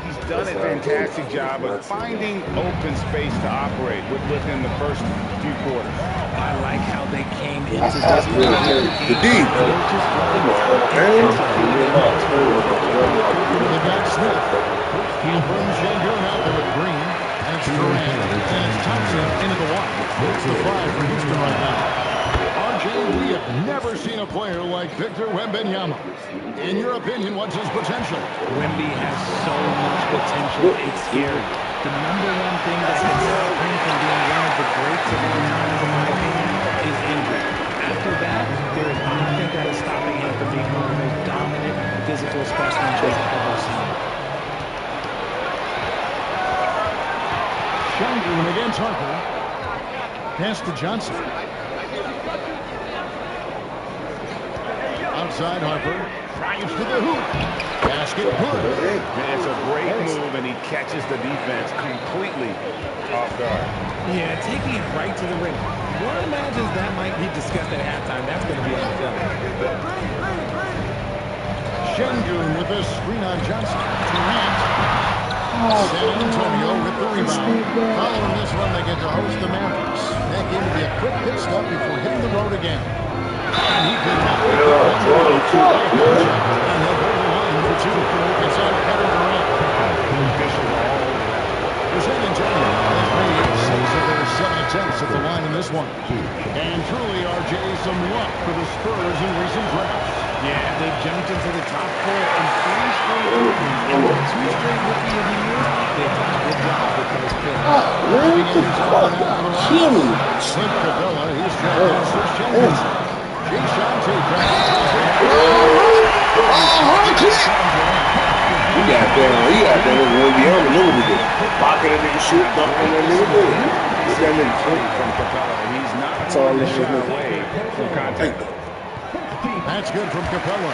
He's done a fantastic job of finding open space to operate within the first few quarters. I like how they came into this The D. They got Smith. He brings Shangun out there with Green. And it's Durant. And it's Thompson into the one. It's the 5 for Houston right now. RJ, we have never seen a player like Victor Wembanyama. In your opinion, what's his potential? Wemby has so much potential, it's scary. The number one thing that can stop him from being one of the greats of all time, in my opinion, is injury. After that, there is nothing that is stopping him from being one of the most dominant physical specimens we've ever seen. Shangun against Harper. Pass to Johnson. Outside Harper. Drives to the hoop. Basket good. It's a great move, and he catches the defense completely off guard. Yeah, taking it right to the rim. One imagines that might be discussed at halftime. That's going to be on film. Shangun with a screen on Johnson. Durant. San Antonio with the rebound. Following this one, they get to host the Mavericks. That game will be a quick pit stop before hitting the road again. And he could not make the one. And they'll go to the line for 2. It's on Kevin Durant. The San Antonio has made 6 of their attempts at the line in this one. And truly, RJ, some luck for the Spurs in recent drafts. Yeah, they've jumped into the top 4 in 3 straight openings. And with 2 straight Rookie of the Years, they've done a good job with those picks. Man, get the fuck out. Kill me. Clint Capella, he's checked in for Shenton. Shante He got down, one beyond the nigga. Pocket that nigga shit, dumping that nigga. Get that nigga From Capella. He's not going to shy away from contact. That's good from Capella.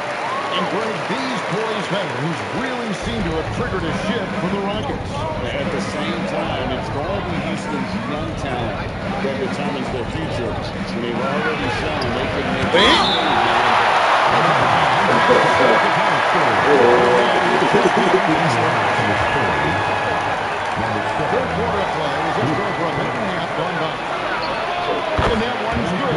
And Greg, these boys veterans really seem to have triggered a shift for the Rockets. At the same time, it's going to be Houston's young talent that determines their future. And they've already shown they can make Third quarter of play is over a minute and a half gone by. And that one's good.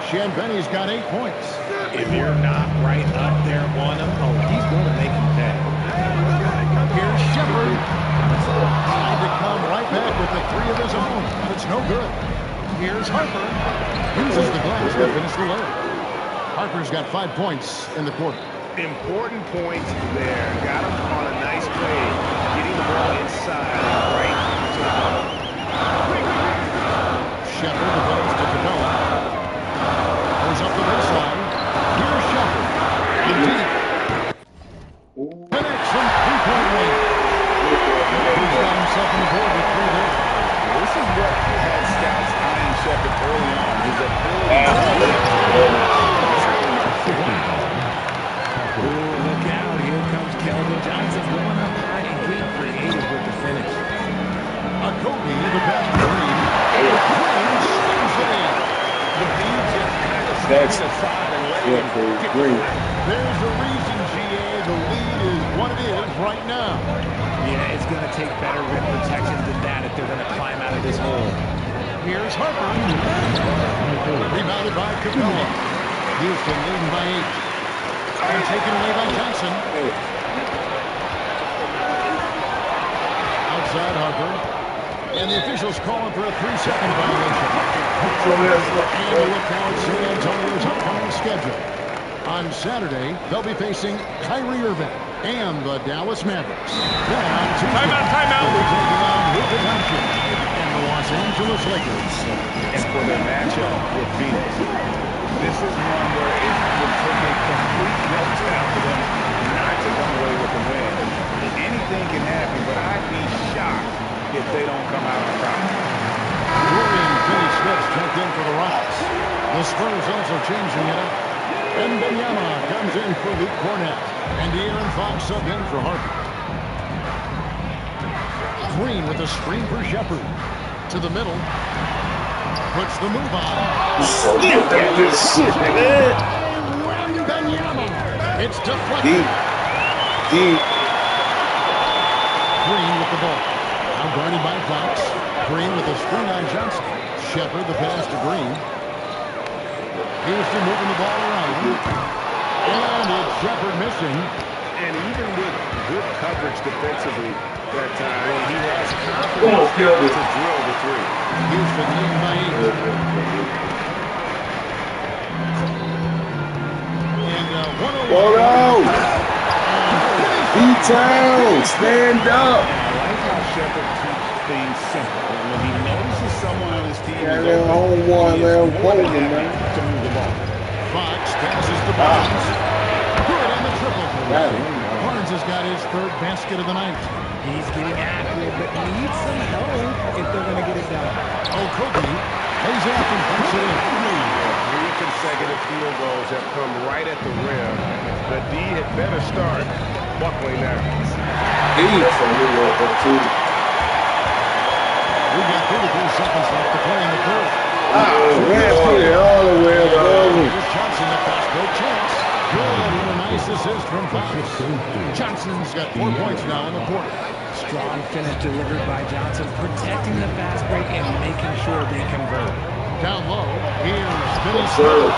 Shanbenny's got 8 points. If you're not right up there on him, he's going to make him pay. Here's Shepard. Tried to come right back with the 3 of his own, but it's no good. Here's Harper. Uses the glass to finish the layup. Harper's got 5 points in the quarter. Important point there. Got him on a nice play. Getting the ball inside right to the ball. Shepard develops to Capella. Goes up the baseline. Here's Shepard. And deep. Connects from 3-point range. He's got himself on the board with 3 there. This is what had scouts eyeing Shepard early on. His ability Look out. Here comes Kelvin Johnson going up high and getting creative with the finish. Kobe, the pass to Green. Green slams it in. The D just kind of That's aside and let him green. There's a reason, GA. The lead is what it is right now. Yeah, it's going to take better rim protection than that if they're going to climb out of this hole. Here's Harper. Rebounded by Capella. Houston leading by 8. And taken away by Johnson. Outside Harper. And the officials calling for a 3-second violation. And look now at San Antonio's upcoming schedule. On Saturday, they'll be facing Kyrie Irving and the Dallas Mavericks. Then on Tuesday, they'll be taking on Luka Doncic and the Los Angeles Lakers. And for their matchup with Phoenix, this is one where it would take a complete meltdown for them not to come away with a win. Anything can happen, but I'd be shocked if they don't come out on top. William Finney Smith checked in for the Rocks. The Spurs also changing it up. And btaaaaa comes in for Luke Cornett. And De'Aaron Fox sub in for Harper. Green with a screen for Shepard. To the middle. Puts the move on. It's deflected. Deep. Green with the ball. Now guarded by Fox. Green with a screen on Johnson. Shepard the pass to Green. Houston moving the ball around. And it's Shepard missing. And even with good coverage defensively that time, he has confidence to drill the 3. Houston leading by 8. And 101. Ball out. B-Town, stand up. I like how Shepard keeps things simple. When he notices someone on his team, Yeah, they're home one, man. Holding, man. to move the ball. Fox passes to Barnes. Good on the triple. Barnes has got his 3rd basket of the night. He's getting active, but needs some help if they're going to get it done. Kobe lays off and puts it in. 3 consecutive field goals have come right at the rim. The D had better start buckling now. We've got 33 seconds left to play in the 3rd. Man, put it all the way over. Johnson, the fast break chance. Good, and a nice assist from Fox. Johnson's got 4 points now in the quarter. Strong finish delivered by Johnson, protecting the fast break and making sure they convert. Down low, here's Finney Smith.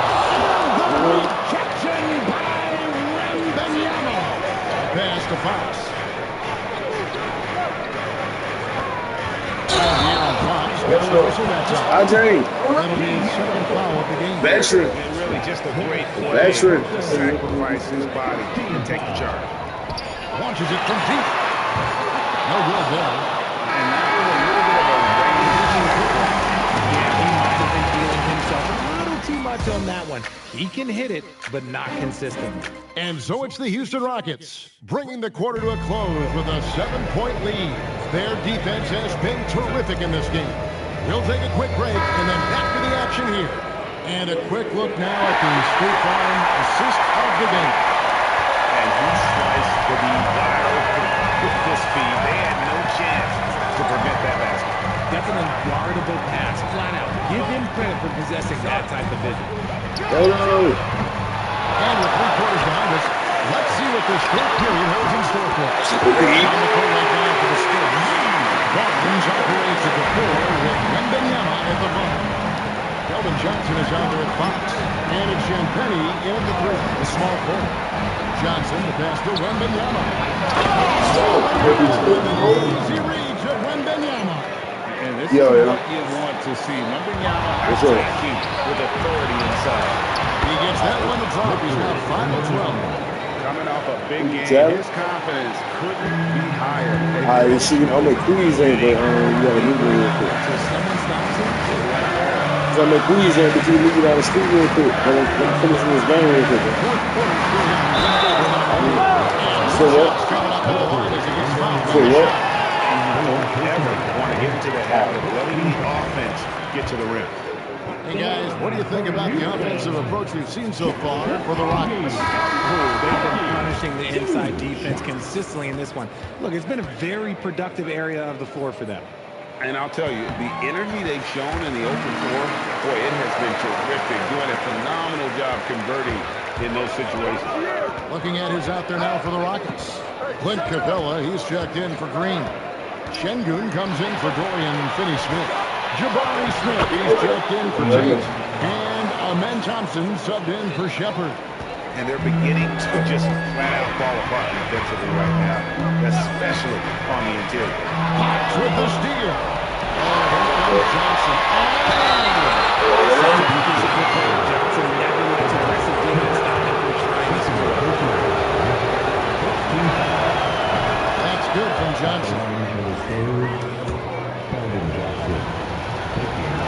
Rejection by btaaaaa. Pass to Fox. And here on Fox. Whistle that time. I James. That'll be his second foul of the game. Veteran. And really just a great play Veteran. to sacrifice his body and take the charge. Launches it from deep. No good there. And now with a little bit of a range. Yeah, he might have been feeling himself a little too much on that one. He can hit it, but not consistently. And so it's the Houston Rockets, bringing the quarter to a close with a 7-point lead. Their defense has been terrific in this game. We'll take a quick break and then back to the action here. And a quick look now at the State Farm assist of the game. And he sliced the D wide open with this speed. They had no chance to prevent that basket. That's an unguardable pass, flat out. Give him credit for possessing that type of vision. And with 3 quarters behind us, let's see what this third period holds in store for us. On the court right now for the Spurs. Barnes operates at the 4 with Wembanyama at the 5. Kelvin Johnson is out there at Fox. And it's Champagny in at the 3, the small forward. Johnson, the pass to Wembanyama. Easy reach of Wembanyama. And this is what you want to see. Wembanyama attacking with authority inside. He gets that one to drop. He's now 5 of 12. Coming off a big game, his confidence couldn't be higher. Alright, you see, I'm at Queens in, but you gotta move it real quick. So someone stops him? So I'm at Queens in, but you leave it out of street real quick. I'm finishing this game real quick. So what? So what? Ever want to get into the habit of letting the offense get to the rim. Hey guys, what do you think about the offensive approach we've seen so far for the Rockets? They've been punishing the inside defense consistently in this one. Look, it's been a very productive area of the floor for them. And I'll tell you, the energy they've shown in the open floor, boy, it has been terrific. Doing a phenomenal job converting in those situations. Looking at who's out there now for the Rockets. Clint Capella, he's checked in for Green. Şengün comes in for Dorian Finney-Smith. Jabari Smith, he's checked in for Tate. And Amen Thompson subbed in for Shepard. And they're beginning to just flat out fall apart defensively right now, especially on the interior. Hawks with the steal. Oh, here comes Johnson. Johnson never lets aggressive defense stop him from trying to score. That's good from Johnson.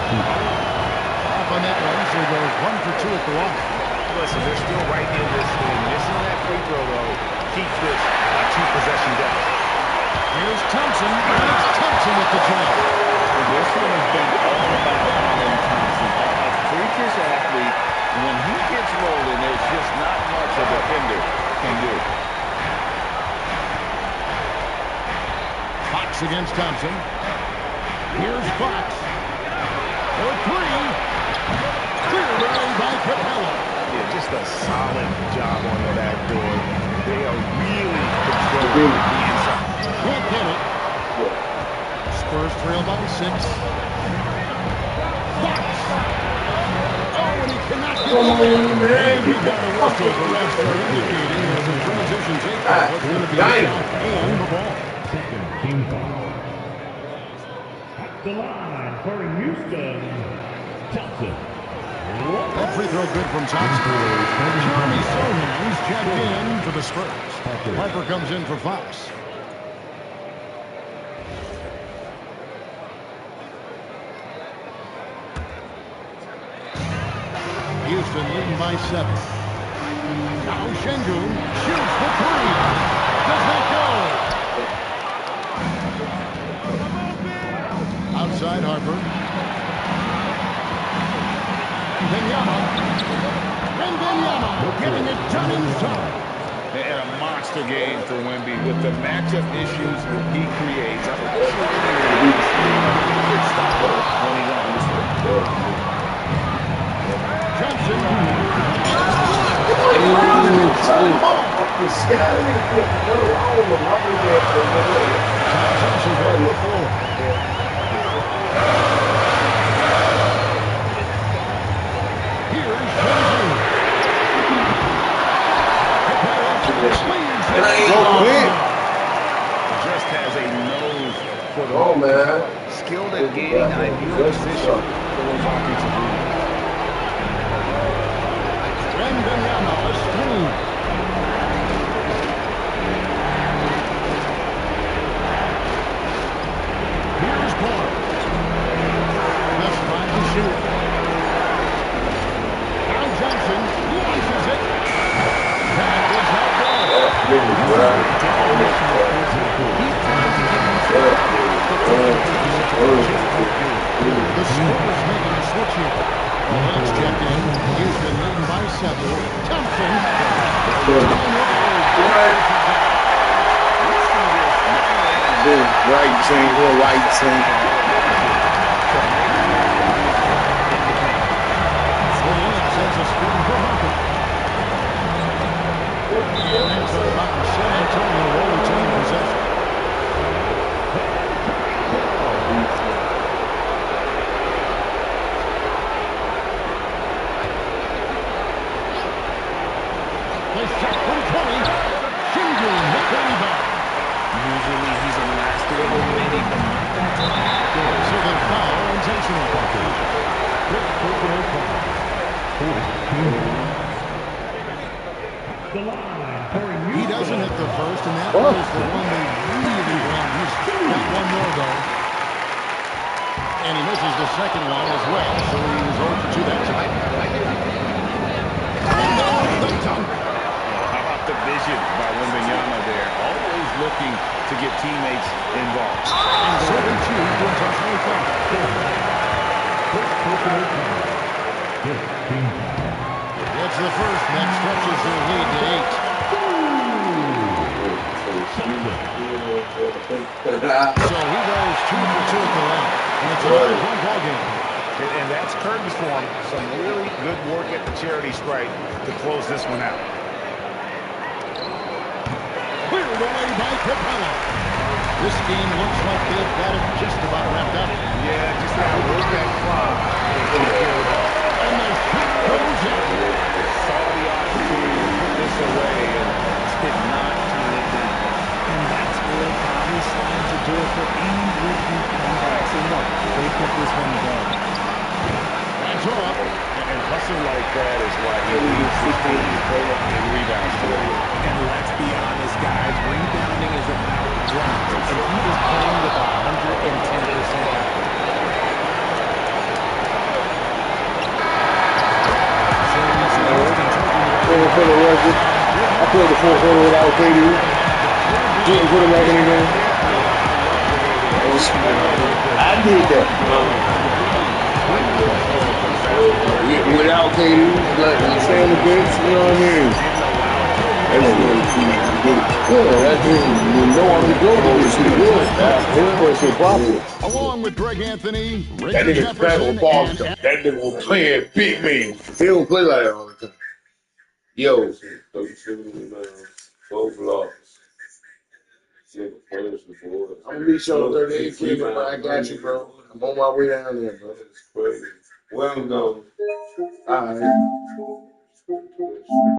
Off on that one, so he goes 1 for 2 at the line. Listen, they're still right in this thing. Missing that free throw, though, keeps this a 2-possession deficit. Here's Thompson. It's Thompson with the jump. This one has been all about Amen Thompson. A freakish athlete. When he gets rolling, there's just not much a defender can do. Fox against Thompson. Here's Fox. For 3. Clear rally by Capella. Yeah, just a solid job on the back door. They are really controlling the inside. Can't get it. Spurs trail by 6. Fox. Oh, and he cannot get it. And he got a whistle. The refs are indicating as a transition takeoff. What's going to be a shot and the ball. Second team foul. At the line for Houston, Thompson. That free throw good from Thompson. Jeremy Sohan's checked in for the Spurs. Piper comes in for Fox. Houston leading by 7. Now Şengün shoots the 3. Does not go. Outside Harper. Wembanyama getting it done inside. They had a monster game for Wemby with the matchup issues he creates. I think this is stop when he got Johnson. Just has a nose for the man. skilled at gaining ideal for those offensive rebounds. Wembanyama, a screen. Here's Porter. Best time to shoot. Now Johnson launches it. That was not good. He's the definition of physical. He's trying to get himself out, but typically he just won't do it. The scorer's making a switch here. Well, that's checked in. Houston leading by 7. Thompson. Right team, right team. Sends a screen for Hunter. And that's about San Antonio will retain possession. They shot from 20. Shingle with the rebound. Usually he's a master of omitting, but not that time. So they foul intentional. Quick personal foul. He doesn't hit the first, and that was the one they really want. He's got one more, though. And he misses the second one as well, so he's 0 for 2 that time. And now the dunk. How about the vision by Wembanyama there? Always looking to get teammates involved. And so they choose to intentionally foul. First personal foul. It's the first that stretches their lead to 8. So he goes 2 for 2 at the line. And it's a 1-point ball game. And that's curtains for him. Some really good work at the charity stripe to close this one out. Cleared away by Capella. This game looks like they've got it just about wrapped up. Yeah, just got to work that clock. And the shot goes in. Saw the opportunity to put this away and did not turn it down. And that's where Bobby slides the door for any would-be comebacks. And look, they put this one together. That's off. And hustle like that is why he leads his team in rebounds today. And let's be honest, guys, rebounding is about runs. And he is playing with 110% effort. For the record, I played the fourth quarter without KD. Didn't put him back in the game. I did that. Without KD, like stay on the bench, you know what I mean? That's you know I'm the go-to. It's good. It's a problem. Along with Greg Anthony, That Richard nigga Jefferson, Spazzle ball and stuff. That nigga will play at big man. He don't play like that all the time. Yo. 4 blocks. I'm gonna be showing 38 kids, but I got you, bro. I'm on my way down there, bro. Well, I'm going. All right.